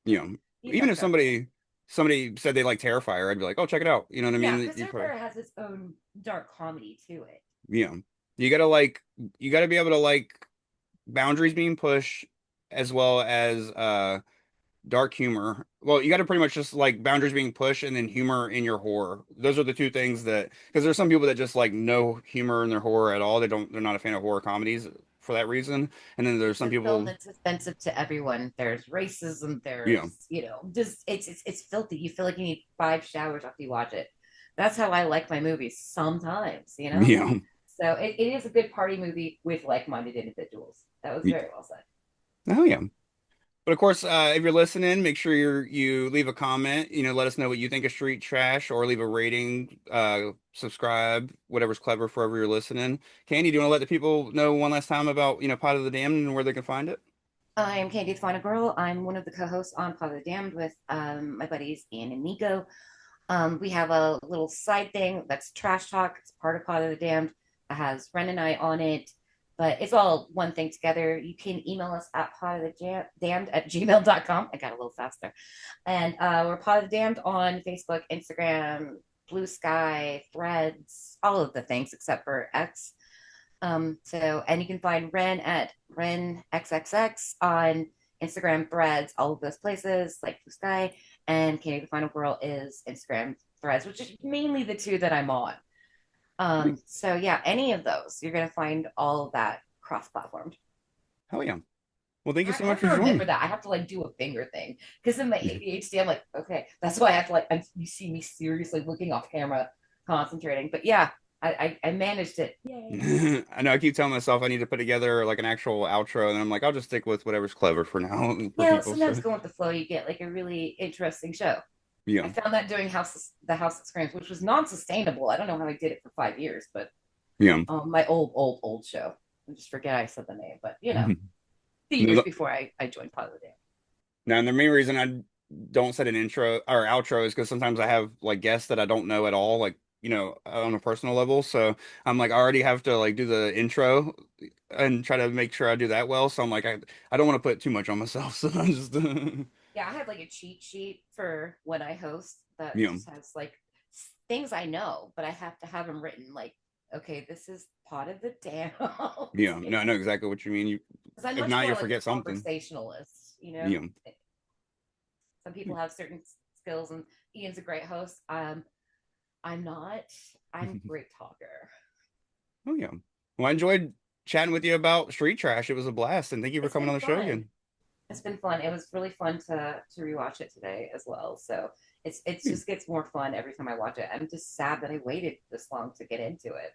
You know, You even talk if about somebody said they like Terrifier, I'd be like, oh, check it out. You know what I yeah, mean? because Terrifier has its own dark comedy to it. Yeah. You gotta like, you gotta be able to like boundaries being pushed as well as dark humor. Well, you got to pretty much just like boundaries being pushed and then humor in your horror. Those are the two things that, because there's some people that just like no humor in their horror at all. They're not a fan of horror comedies for that reason. And then there's It's some a film people, that's offensive to everyone. There's racism. yeah, There's just it's filthy. You feel like you need 5 showers after you watch it. That's how I like my movies sometimes. yeah, So it is a good party movie with like-minded individuals. That was very well said. oh yeah. But of course, if you're listening, make sure you leave a comment. Let us know what you think of Street Trash, or leave a rating, subscribe, whatever's clever for wherever you're listening. Candy, do you want to let the people know one last time about Pot of the Damned and where they can find it? I'm Candy the Final Girl. I'm one of the co-hosts on Pod of the Damned with my buddies Ian and Nico. We have a little side thing that's Trash Talk. It's part of Pod of the Damned. It has Ren and I on it, but it's all one thing together. You can email us at podofthedamned@gmail.com. I got a little faster. And we're Pod of the Damned on Facebook, Instagram, Blue Sky, Threads, all of the things except for X. And you can find Ren at RenXXX on Instagram, Threads, all of those places like Blue Sky. And Candy the Final Girl is Instagram, Threads, which is mainly the two that I'm on. So yeah, any of those, you're gonna find all of that cross-platformed. Hell yeah. Well, thank you so I much have to for remember joining. that. I have to like do a finger thing because in my ADHD, I'm like, okay, that's why I have to you see me seriously looking off camera, concentrating. But yeah, I managed it. Yay. I know I keep telling myself I need to put together like an actual outro, and I'm like, I'll just stick with whatever's clever for now for people. Sometimes So going with the flow, you get like a really interesting show. I yeah, found that doing the House that Screams, which was non-sustainable. I don't know how I did it for 5 years, but yeah. my old show. I just forget I said the name, but the No, years before I joined Pod of the Day. now, the main reason I don't set an intro or outro is because sometimes I have like guests that I don't know at all, like on a personal level. So I'm like, I already have to like do the intro and try to make sure I do that well. So I'm like, I don't want to put too much on myself. So I'm just Yeah, I have like a cheat sheet for when I host that yeah, just has like things I know, but I have to have them written like, okay, this is Pod of the Damned. yeah. No, I know exactly what you mean. Because I'm If much not, more you'll like a forget something. conversationalist. Yeah. Some people have certain skills, and Ian's a great host. I'm not. I'm a great talker. Oh yeah. Well, I enjoyed chatting with you about Street Trash. It was a blast, and thank you for It's coming been on the show fun. again. It's been fun. It was really fun to rewatch it today as well. So it's just gets more fun every time I watch it. I'm just sad that I waited this long to get into it.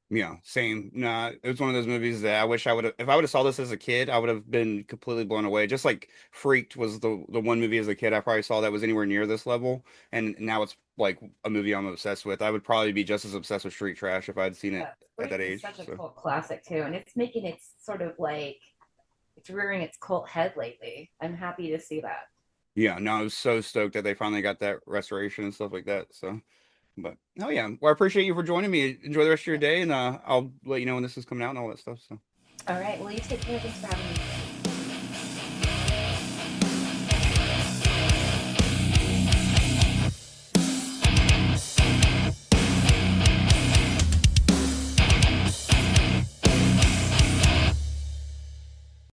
Yeah, same. Nah, it was one of those movies that I wish I would have. If I would have saw this as a kid, I would have been completely blown away. Just like Freaked was the one movie as a kid I probably saw that was anywhere near this level, and now it's like a movie I'm obsessed with. I would probably be just as obsessed with Street Trash if I'd seen it at that Freak is age. such a So cult classic too, and it's making its sort of like it's rearing its cult head lately. I'm happy to see that. yeah, no, I was so stoked that they finally got that restoration and stuff like that. So, but oh yeah, well, I appreciate you for joining me. Enjoy the rest of your day, and I'll let you know when this is coming out and all that stuff. So. All right. Well, you take care. Thanks for having me.